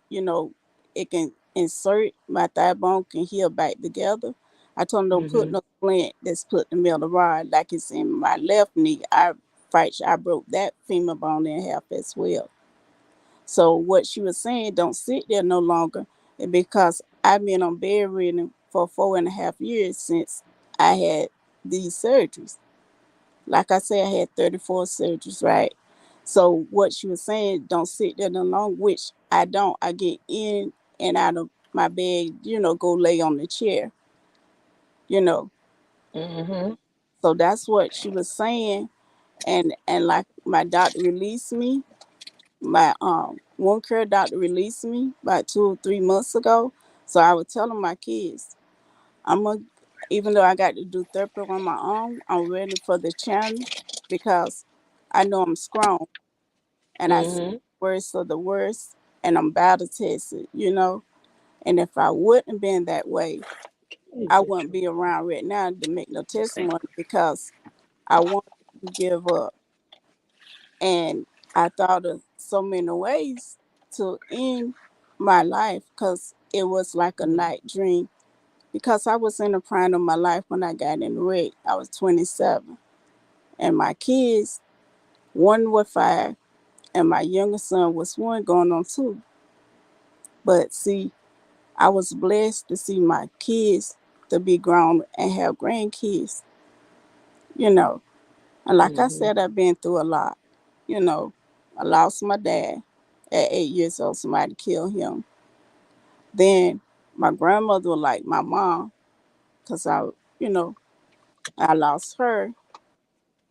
you know it can insert my thigh bone can heal back together. I told them don't put Mm-hmm. no splint that's put the metal rod like it's in my left knee. I broke that femur bone in half as well. So what she was saying, don't sit there no longer, because I've been on bedridden for 4.5 years since I had these surgeries. Like I said, I had 34 surgeries, right? So what she was saying, don't sit there no longer, which I don't. I get in and out of my bed, go lay on the chair, you know. Mm-hmm. So that's what she was saying. And like my doctor released me, my wound care doctor released me about 2 or 3 months ago. So I was telling my kids, I'm gonna, even though I got to do therapy on my own, I'm ready for the challenge because I know I'm strong. And I said, Mm-hmm. worst of the worst, and I'm battle tested, you know. And if I wouldn't have been that way, Is I it wouldn't true? be around right now to make no Okay. testimony because I wanted to give up. And I thought of so many ways to end my life because it was like a Mm, night dream. Because I was in the prime of my life when I got in the wreck. I was 27. And my kids, one was 5, and my youngest son was 1 going on 2. But see, I was blessed to see my kids to be grown and have grandkids, you know. And like I mm-hmm. said, I've been through a lot. You know, I lost my dad at 8 years old. Somebody killed him. Then my grandmother was like my mom because you know, I lost her.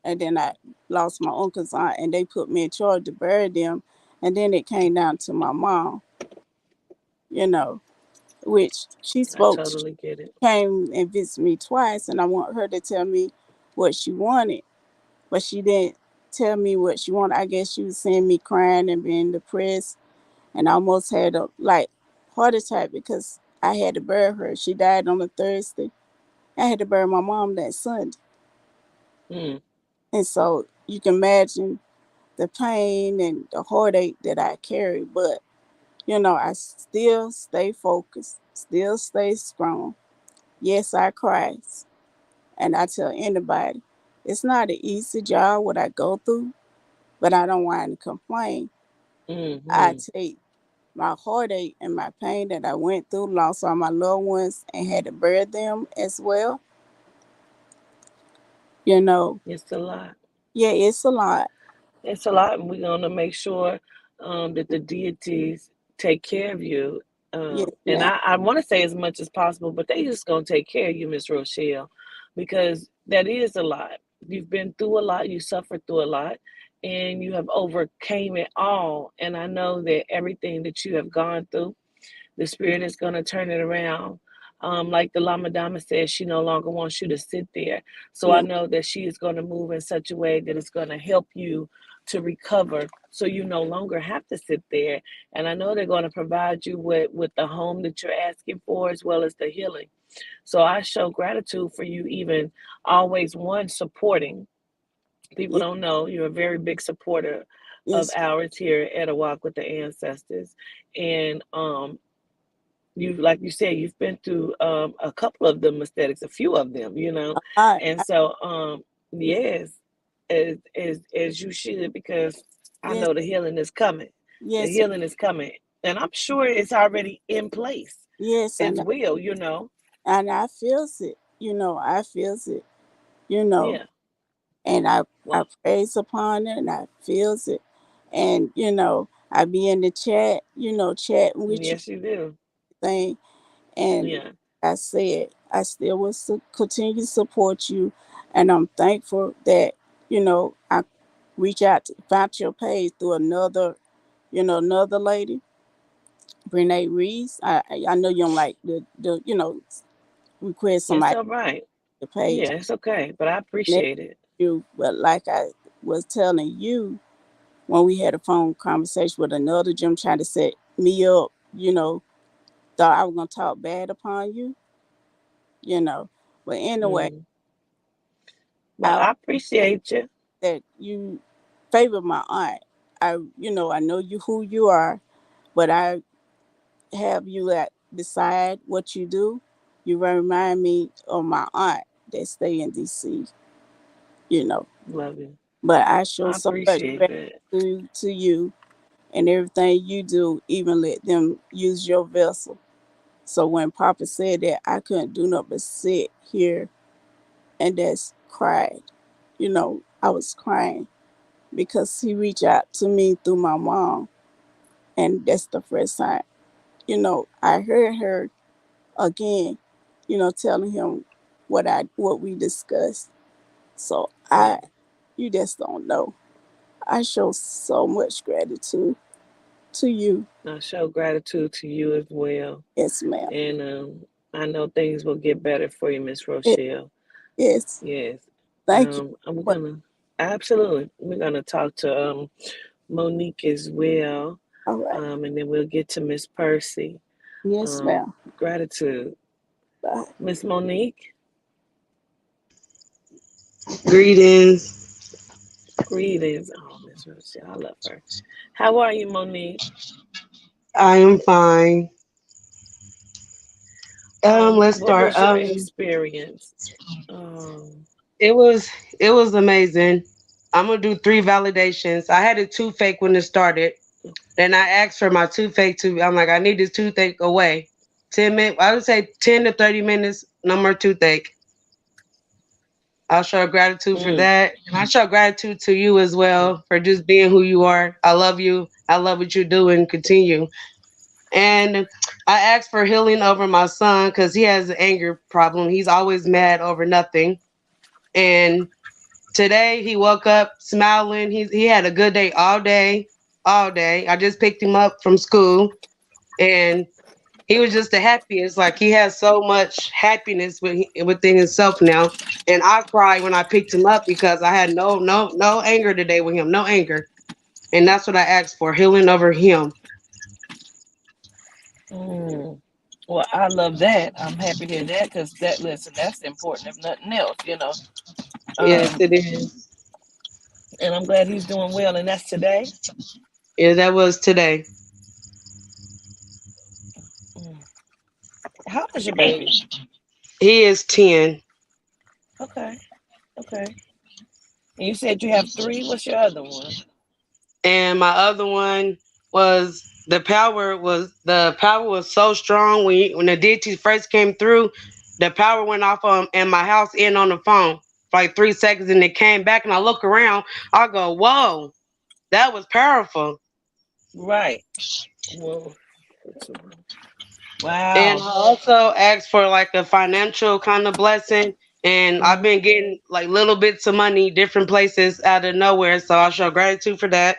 And then I lost my uncle's aunt, and they put me in charge to bury them. And then it came down to my mom, you know, which I totally get it. came and visited me twice. And I want her to tell me what she wanted, but she didn't tell me what she wanted. I guess she was seeing me crying and being depressed, and I almost had a like heart attack because I had to bury her. She died on a Thursday. I had to bury my mom that Sunday, Mm, and so you can imagine the pain and the heartache that I carried. But you know, I still stay focused, still stay strong. Yes, I cry, and I tell anybody, it's not an easy job what I go through, but I don't whine and complain. I mm-hmm. take my heartache and my pain that I went through, lost all my loved ones, and had to bury them as well. You know, It's a lot. yeah, it's a lot. It's a lot, and we're gonna make sure that the deities take care of you. Yes, And ma'am. I want to say as much as possible, but they just gonna take care of you, Miss Rochelle, because that is a lot. You've been through a lot, you suffered through a lot, and you have overcame it all. And I know that everything that you have gone through, the spirit is going to turn it around. Like the Lama Dama says, she no longer wants you to sit there. So I Yes, know that she is going to move in such a way that it's going to help you to recover so you no longer have to sit there. And I know they're going to provide you with the home that you're asking for as well as the healing. So I show gratitude for you even always one supporting. People yes, don't know you're a very big supporter of yes. ours here at A Walk with the Ancestors. And you like you said you've been through a couple of the mistakes, a few of them, and I, so yes, as you should, because I yes, know the healing is coming. The yes, healing is coming, and I'm sure it's already in place. yes, It's will, and I feels it. You know, I feels it. You know, yeah. and I Well, praise upon it, and I feels it, and you know, I be in the chat. You know, chatting with you yes, you do. thing. And Yeah. I said, I still will continue to support you. And I'm thankful that, you know, I reach out, found your page through another, another lady, Renee Reese. I know you don't like the request It's somebody all right. to page. Yeah, it's okay, but I Next appreciate it. you, but like I was telling you when we had a phone conversation with another gym trying to set me up, thought I was gonna talk bad upon you, you know. But anyway, Mm. Well, I I appreciate you. that you favor my aunt. I know you who you are, but I have you at beside what you do. You remind me of my aunt that stay in DC, you know. Love you. But I show I so much appreciate that. gratitude to you and everything you do, even let them use your vessel. So when Papa said that, I couldn't do nothing but sit here and just cried. I was crying because he reached out to me through my mom, and that's the first time I heard her again, telling him what we discussed. So Yeah. you just don't know. I show so much gratitude to you. I show gratitude to you as well. Yes, ma'am. And I know things will get better for you, Miss It Rochelle. is. Yes. Thank you. And we're What? gonna absolutely we're gonna talk to Monique as well. All right. And then we'll get to Miss Percy. Yes, ma'am. Gratitude. Bye. Miss Monique, Greetings. greetings. Oh, Miss Rochelle, I love her. How are you, Monique? I am fine. Let's What start. was your experience? Um, It was it was amazing. I'm gonna do 3 validations. I had a toothache when it started. Then I asked for my toothache to. I'm like, I need this toothache away. 10 minutes. I would say 10 to 30 minutes. No more toothache. I'll show gratitude for mm, that, and I show gratitude to you as well for just being who you are. I love you. I love what you do, and continue. And I asked for healing over my son because he has an anger problem. He's always mad over nothing. And today he woke up smiling. He had a good day all day, all day. I just picked him up from school, and he was just the happiest. Like he has so much happiness within himself now. And I cried when I picked him up because I had no anger today with him, no anger. And that's what I asked for, healing over him. mm. Well, I love that. I'm happy to hear that because listen, that's important if nothing else. Yes, Um, it is. and I'm glad he's doing well, and that's today. Yeah, that was today. Mm. How old is your baby? He is 10. Okay, okay. And you said you have three. What's your other one? And my other one was the power was so strong when the deity first came through, the power went off in my house and on the phone for like 3 seconds, and it came back, and I look around, I go, whoa, that was powerful. Right. Well, And wow. I also asked for like a financial kind of blessing, and I've Hmm. been getting like little bits of money different places out of nowhere, so I show gratitude for that.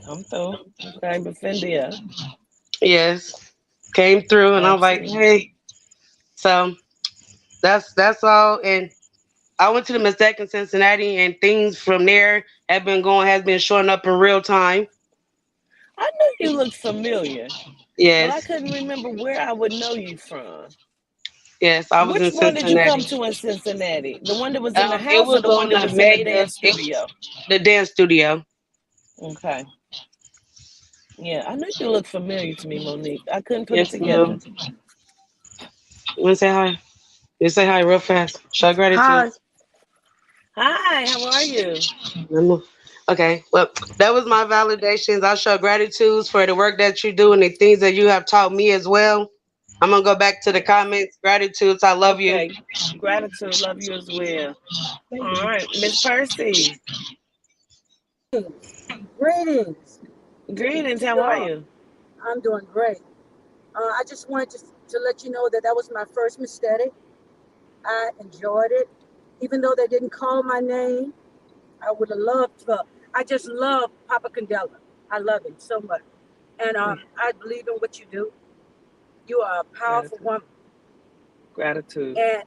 Come through. Okay, Befendia. Yes, came through, and I'm like, Absolutely. hey. So that's all. And I went to the mistake in Cincinnati, and things from there has been showing up in real time. I knew you looked familiar, but I Yes, couldn't remember where I would know you from. yes, I was Which in one did you come Cincinnati. to in Cincinnati? The one that was in the It house or was the one on that the was in the mega, dance studio? the dance studio. Okay. Yeah, I knew you looked familiar to me, Monique. I couldn't put it Yes, together. ma'am. You want to say hi? You say hi real fast. Show gratitude. Hi. Hi, how are you? Remember? Okay, well, that was my validations. I show gratitude for the work that you do and the things that you have taught me as well. I'm gonna go back to the comments. Gratitudes. I love you. Okay. Gratitude. Love you as well. All right. Miss Percy. Greetings. Greetings. You How are all. you? I'm doing great. I just wanted to let you know that that was my first mistake. I enjoyed it. Even though they didn't call my name, I would have loved to. I just love Papa Candela. I love him so much. And I believe in what you do. You are a powerful Gratitude. woman. Gratitude. And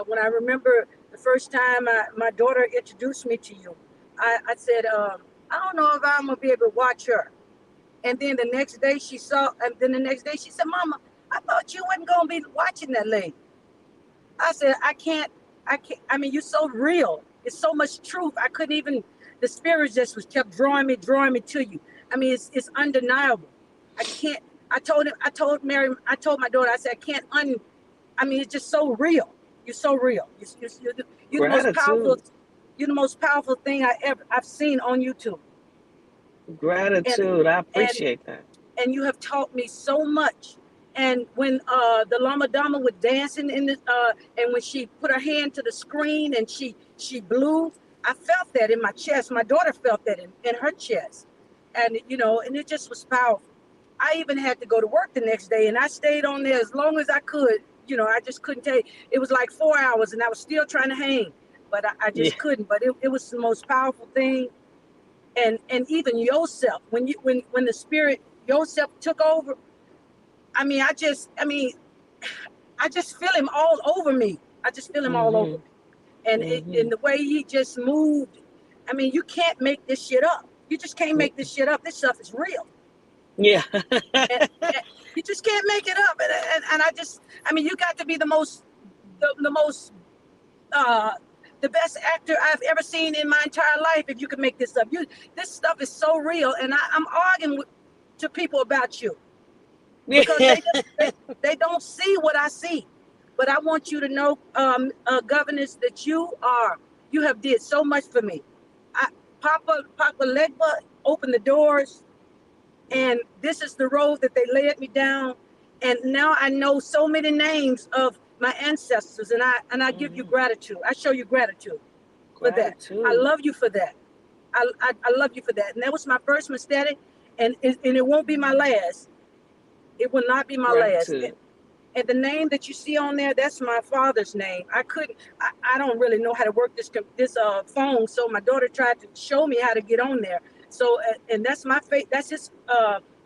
when I remember the first time my daughter introduced me to you, I said, I don't know if I'm going to be able to watch her. And then the next day she said, Mama, I thought you wasn't gonna be watching that lady. I said, I mean, you're so real. It's so much truth. I couldn't even the spirit just was kept drawing me to you. I mean, it's undeniable. I can't I told my daughter, I said, I can't I mean, it's just so real. You're so real. You're the most powerful, Gratitude. you're the most powerful thing I've seen on YouTube. And Gratitude. I and appreciate that. and you have taught me so much. And when the Lama Dama was dancing and when she put her hand to the screen and she blew, I felt that in my chest. My daughter felt that in her chest, and and it just was powerful. I even had to go to work the next day, and I stayed on there as long as I could. I just couldn't take. It was like 4 hours, and I was still trying to hang, but I Yeah. just couldn't. But it was the most powerful thing, and even yourself when the spirit yourself took over. I just feel him all over me. I just feel him all over Mm-hmm. me, and Mm-hmm. the way he just moved. I mean, you can't make this shit up. You just can't make this shit up. This stuff is real. Yeah. And you just can't make it up. And I just, I mean, you got to be the most, uh, the best actor I've ever seen in my entire life if you can make this up. This stuff is so real, and I'm arguing to people about you because Yeah. they don't see what I see. But I want you to know, governors, that you have did so much for me. I, Papa Legba opened the doors, and this is the road that they led me down. And now I know so many names of my ancestors, and I give you Mhm. gratitude. I show you gratitude for that. I Gratitude. love you for that. I love you for that. And that was my first mistake, and it won't be my last. It will not be my last. Gratitude. And the name that you see on there, that's my father's name. I don't really know how to work this phone, so my daughter tried to show me how to get on there. So and that's that's his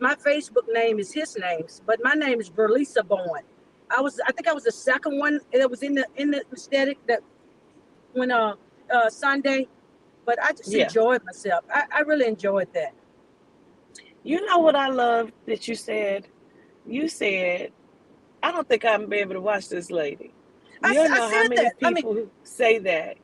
my Facebook name is his name, but my name is Verlisa Bowen. I think I was the second one that was in the aesthetic that when Sunday, but I just Yeah. enjoyed myself. I really enjoyed that. You know what I love that you said? You said, I don't think I'm be able to watch this lady. You don't I know how said many that. I mean, people who say that.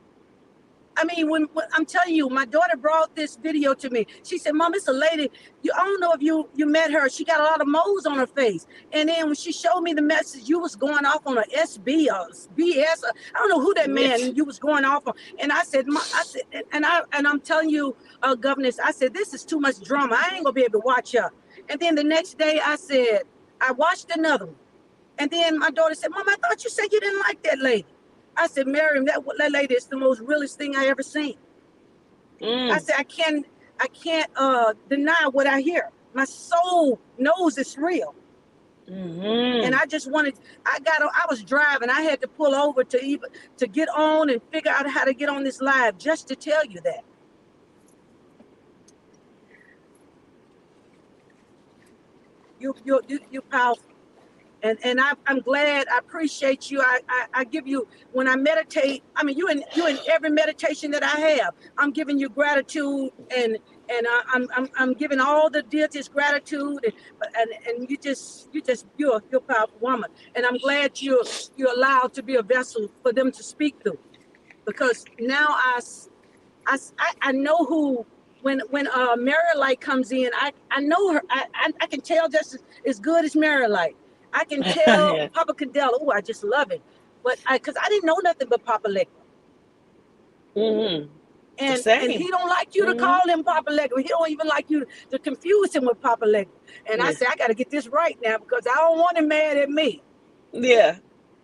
when I'm telling you, my daughter brought this video to me. She said, "Mom, it's a lady. I don't know if you met her. She got a lot of moles on her face." And then when she showed me the message, you was going off on a SB or BS. I don't know who that Yes. man you was going off on. And I said, I said, and I'm telling you, governess, I said, this is too much drama. I ain't gonna be able to watch her. And then the next day, I said, I watched another one. And then my daughter said, "Mom, I thought you said you didn't like that lady." I said, "Miriam, that lady is the most realest thing I ever seen." I Mm. said, I can't deny what I hear. My soul knows it's real. And Hmm. I just wanted, I was driving. I had to pull over to get on and figure out how to get on this live just to tell you that. You powerful. And I'm glad. I appreciate you. I give you when I meditate. I mean, you in every meditation that I have. I'm giving you gratitude and I'm giving all the deities gratitude and you're a powerful woman. And I'm glad you're allowed to be a vessel for them to speak through because now I know who when Mary Light comes in, I know her. I can tell just as good as Mary Light. I can tell Yeah. Papa Cadell. Oh, I just love it. But because I didn't know nothing but Papa Legba. Hmm. And he Same. don't like you to Hmm. call him Papa Legba. He don't even like you to confuse him with Papa Legba. And I Yeah. said, I got to get this right now because I don't want him mad at me. Yeah.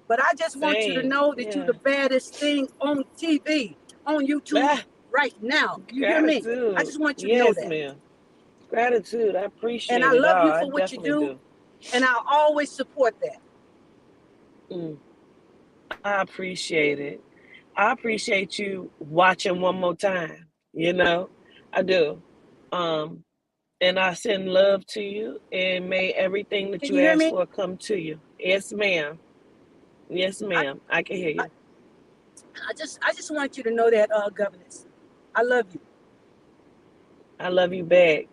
But I just want you to Same. know that you're the Yeah. baddest thing on TV, on YouTube Ah, right now. You hear me? I gratitude. just want you to know Yes, that. ma'am. Gratitude. I And appreciate I it love all. you I for what you definitely do, do. and I'll always support that. Mm. I appreciate it. I appreciate you watching one more time. You know, I do. Um, and I send love to you and may everything that Can you you hear ask me? for come to you. Yes, ma'am. Yes, I, ma'am. I can hear I, you. I just want you to know that, governess. I love you. I love you back.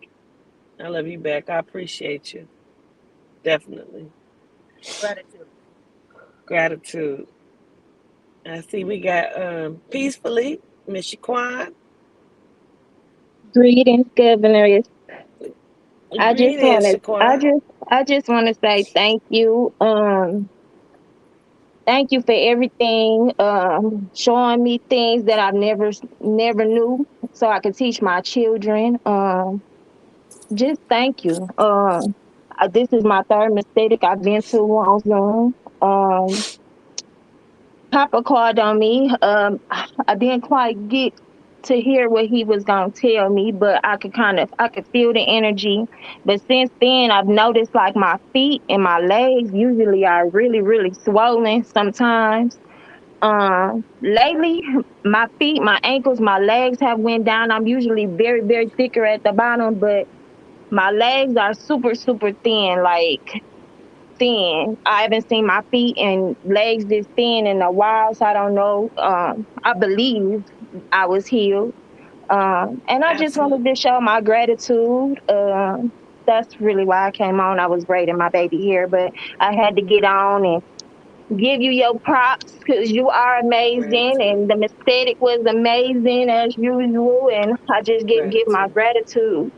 I love you back. I appreciate you. Definitely. Gratitude. Gratitude. I see we got peacefully, Miss Shaquan. Greetings, governors. I just want Greetings, to, Shaquan. I just want to say thank you. Thank you for everything. Showing me things that I never knew, so I could teach my children. Just thank you. This is my third mistake I've been to on Zoom. Papa called on me. I didn't quite get to hear what he was gonna tell me, but I could feel the energy. But since then, I've noticed like my feet and my legs usually are really swollen sometimes. Lately, my feet, my ankles, my legs have went down. I'm usually very thicker at the bottom, but my legs are super thin. Like thin. I haven't seen my feet and legs this thin in a while, so I don't know. I believe I was healed. And I just wanted Absolutely. to show my gratitude. That's really why I came on. I was braiding my baby hair, but I had to get on and give you your props because you are amazing, Gratitude. and the mistake was amazing as usual. And I just give my Gratitude. gratitude.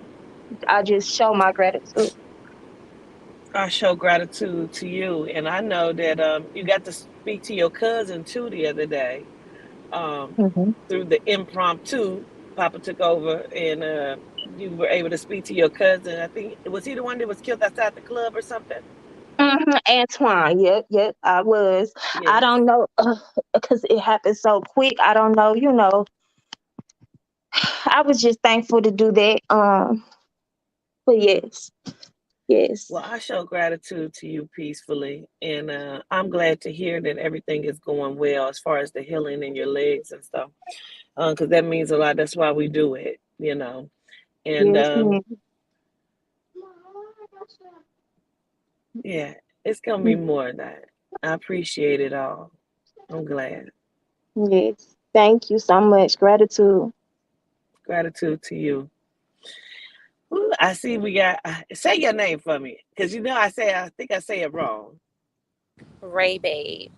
I just show my gratitude. I show gratitude to you, and I know that you got to speak to your cousin too the other day. Hmm. Through the impromptu, Papa took over, and you were able to speak to your cousin. I think was he the one that was killed outside the club or something? Antoine, yep, yep, I was. I Yes. don't know because it happened so quick. I don't know, I was just thankful to do that. But yes, yes, Well, I show gratitude to you peacefully, and I'm glad to hear that everything is going well as far as the healing in your legs and stuff, because that means a lot. That's why we do it. And yes, ma'am. yeah, it's gonna be more of that. I appreciate it all. I'm glad. Yes. Thank you so much. Gratitude. Gratitude to you. Ooh, I see we got. Say your name for me, because I think I say it wrong. Ray Babe.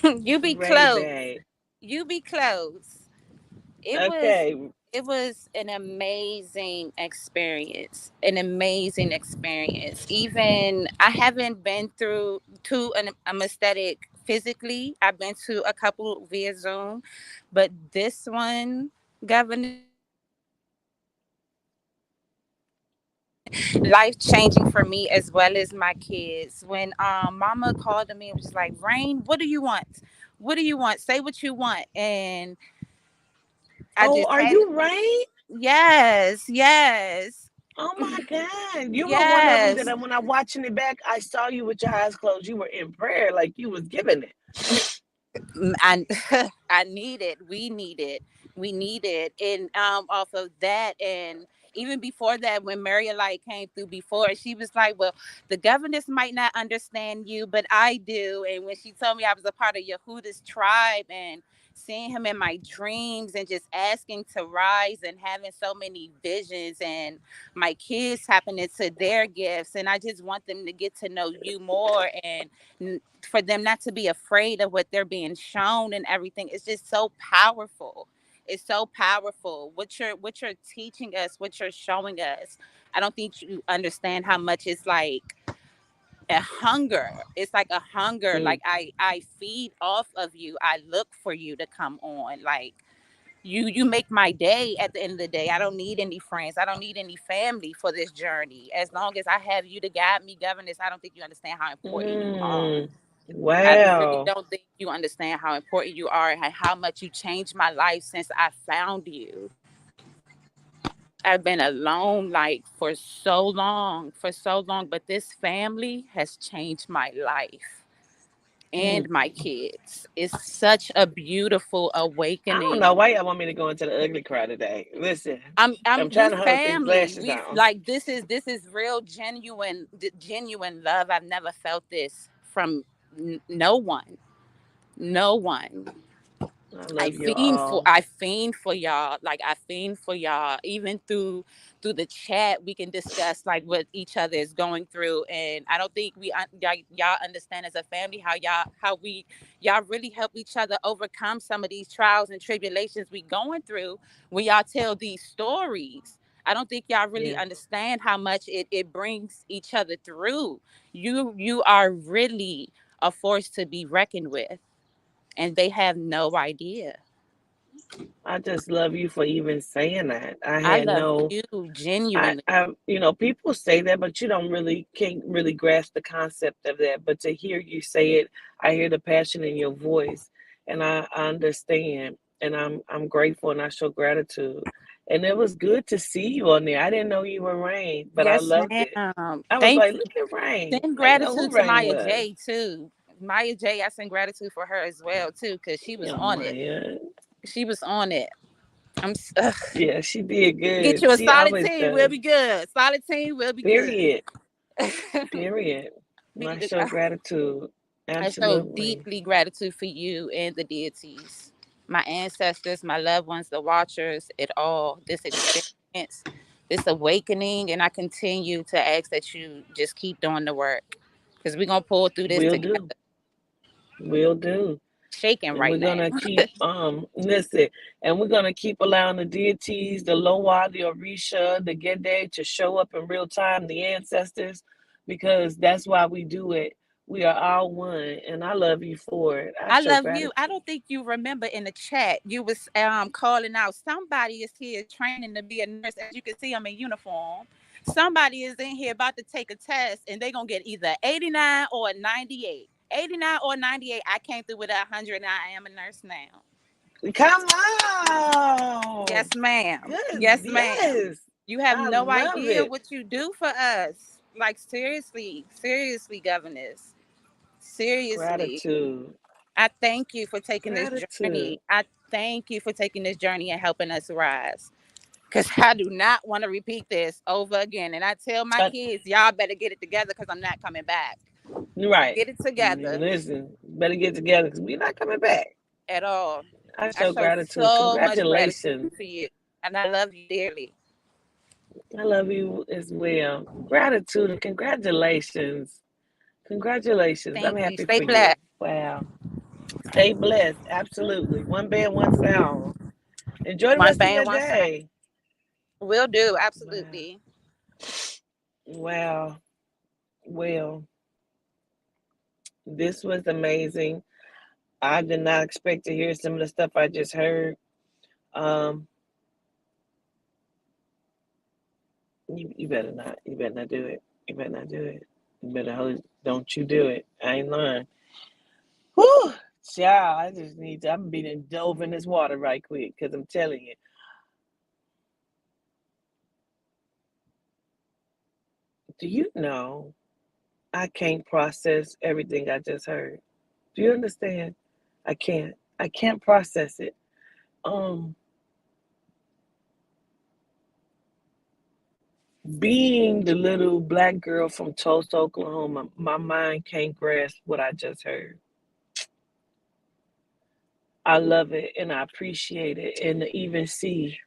You be Ray close. Bay. You be close. It was Okay. it was an amazing experience. An amazing experience. Even I haven't been through to a aesthetic physically. I've been to a couple via Zoom, but this one, Governess, life changing for me as well as my kids. When Mama called to me and was like, "Rain, what do you want? What do you want? Say what you want." And I Oh, just are had, you right? yes, yes, Oh my God. You were one of them that yes. when I'm watching it back, I saw you with your eyes closed. You were in prayer, like you was giving it. I I need it. We need it. We need it. And off of that, and even before that, when Maria Light came through before, she was like, "Well, the governess might not understand you, but I do." And when she told me I was a part of Yehuda's tribe, and seeing him in my dreams, and just asking to rise, and having so many visions, and my kids tapping into their gifts, and I just want them to get to know you more, and for them not to be afraid of what they're being shown and everything. It's just so powerful. It's so powerful what you're teaching us, what you're showing us. I don't think you understand how much it's like a hunger. It's like a hunger. Mm. Like I feed off of you. I look for you to come on. Like you make my day. At the end of the day, I don't need any friends, I don't need any family for this journey. As long as I have you to guide me, Governess, I don't think you understand how important you are. Mm. I really Wow. don't think you understand how important you are, and how much you changed my life since I found you. I've been alone like for so long, but this family has changed my life Mm. and my kids. It's such a beautiful I don't know awakening. why y'all want me to go into the ugly cry today. Listen, I'm I'm trying we to hold these family. lashes We on. like this is real genuine love. I've never felt this from no one. No one. I love you all. I fiend for y'all. Like I fiend for y'all. Even through the chat, we can discuss like what each other is going through. And I don't think y'all understand as a family how y'all really help each other overcome some of these trials and tribulations we going through when y'all tell these stories. I don't think y'all really Yeah. understand how much it brings each other through. You are really a force to be reckoned with, and they have no idea. I just love you for even saying that. I I had love no you genuinely. people say that, but you don't really can't really grasp the concept of that. But to hear you say it, I hear the passion in your voice, and I understand, and I'm grateful, and I show gratitude. And it was good to see you on there. I didn't know you were Rain, but I Yes, loved it. ma'am. I was Thank like, you. look at Rain. Send I didn't know who gratitude to Rain Maya was. J too. Maya J, I send gratitude for her as well too, because she was Yeah, on it. Maya. She was on it. Yeah, she did Get good. you a She solid always team. We'll does. be good. Solid team. We'll be good. Period. Period. Be I the- show gratitude. I show Absolutely. deeply gratitude for you and the deities. my ancestors, my loved ones, the watchers, it all, this experience, this awakening. And I continue to ask that you just keep doing the work because we're going to pull through this Will together. do. Will do. Shaking And right we're now. gonna keep listen, and we're gonna keep allowing the deities, the Loa, the Orisha, the Gede to show up in real time, the ancestors, because that's why we do it. We are all one, and I love you for it. I I show love you. I gratitude. don't think you remember in the chat you was calling out somebody is here training to be a nurse. As you can see, I'm in uniform. Somebody is in here about to take a test, and they're gonna get either 89 or a 98. 89 or 98. I came through with 100, and I am a nurse now. Come on. Yes, ma'am. Good. Yes, ma'am. Yes. You have I no love idea it. what you do for us. Like seriously, seriously, governess. Seriously. Gratitude. I thank you for taking this Gratitude. journey. I thank you for taking this journey and helping us rise. Because I do not want to repeat this over again. And I tell my Uh, kids, y'all better get it together because I'm not coming back. right. Get it together Listen, better get together because we're not coming back. at all. I I show show gratitude. so much gratitude Congratulations. to you. And I love you dearly. I love you as well. Gratitude and congratulations. Congratulations. I'm Thank you. happy Stay for you. blessed. Wow. Stay blessed. Absolutely. One band, one sound. Enjoy the One rest of band, your one sound. day. Will do. Wow. Absolutely. Wow. Well, this was amazing. I did not expect to hear some of the stuff I just heard. Um, you better not. You better not do it. You better not do it. You better hold. Don't you do it. I ain't lying. Whew, child, I just need to. I'm being dove in this water right quick because I'm telling you. Do you know I can't process everything I just heard? Do you understand? I can't. I can't process it. Um, being the little black girl from Tulsa, Oklahoma, my mind can't grasp what I just heard. I love it and I appreciate it, and to even see.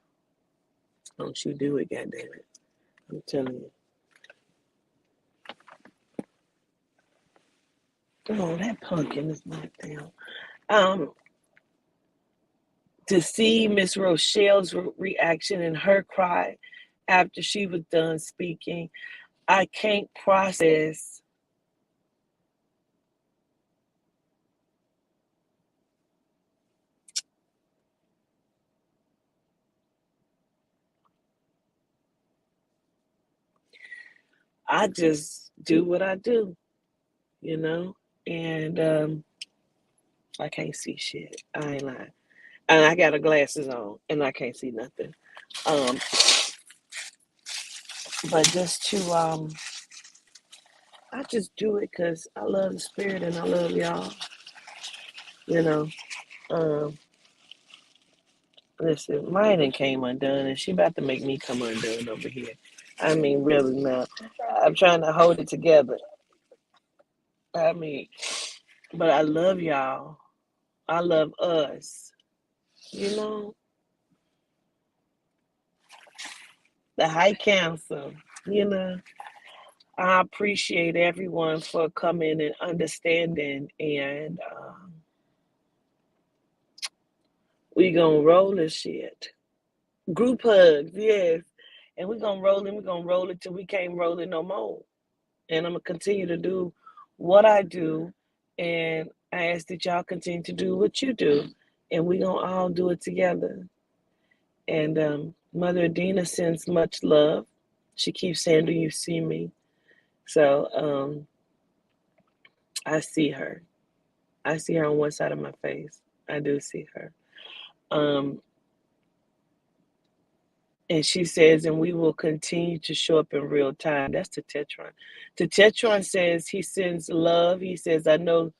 Don't you do it, goddammit. I'm telling you. Oh, that pumpkin is knocked down. Um, to see Miss Rochelle's reaction and her cry after she was done speaking, I can't process. I just do what I do, you know, and I can't see shit. I ain't lying, and I got her glasses on, and I can't see nothing. Um, but just to I just do it because I love the spirit and I love y'all, you know. Um, Listen, mine done came undone, and she about to make me come undone over here. I mean, really now. I'm trying to hold it together. I mean, but I love y'all. I love us. You know, the High Council. You know, I appreciate everyone for coming and understanding, and we gonna roll this shit. Group hugs, yes, and we gonna roll it. We gonna roll it till we can't roll it no more. And I'm gonna continue to do what I do, and I ask that y'all continue to do what you do, and we gonna all do it together. And Mother Adina sends much love. She keeps saying, "Do you see me?" So I see her. I see her on one side of my face. I do see her. Um, And she says, and we will continue to show up in real time. That's to Tetron. To Tetron says he sends love. He says, I know,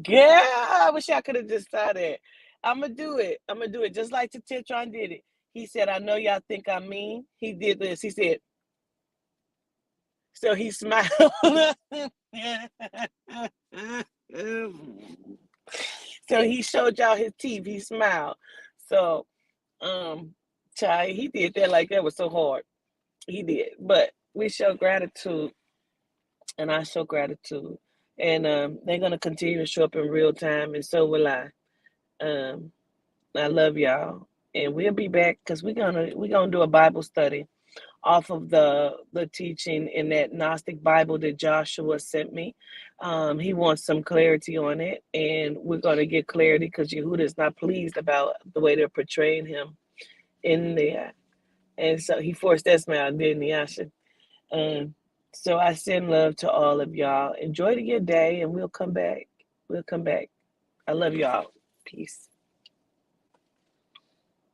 yeah, I wish I could have just said that. I'm going to do it. I'm going to do it just like the Tetron did it. He said, I know y'all think I'm mean. He did this. He said, so he smiled. So he showed y'all his teeth. He smiled. So, um, child, he did that like that was so hard. He did. But we show gratitude, and I show gratitude. And they're gonna continue to show up in real time, and so will I. Um, I love y'all, and we'll be back because we're gonna do a Bible study off of the teaching in that Gnostic Bible that Joshua sent me. He wants some clarity on it, and we're gonna get clarity because Yehuda is not pleased about the way they're portraying him in there, and so he forced that smile, didn't he, Asha? Um, so I send love to all of y'all. Enjoy your day, and we'll come back. We'll come back. I love y'all. Peace.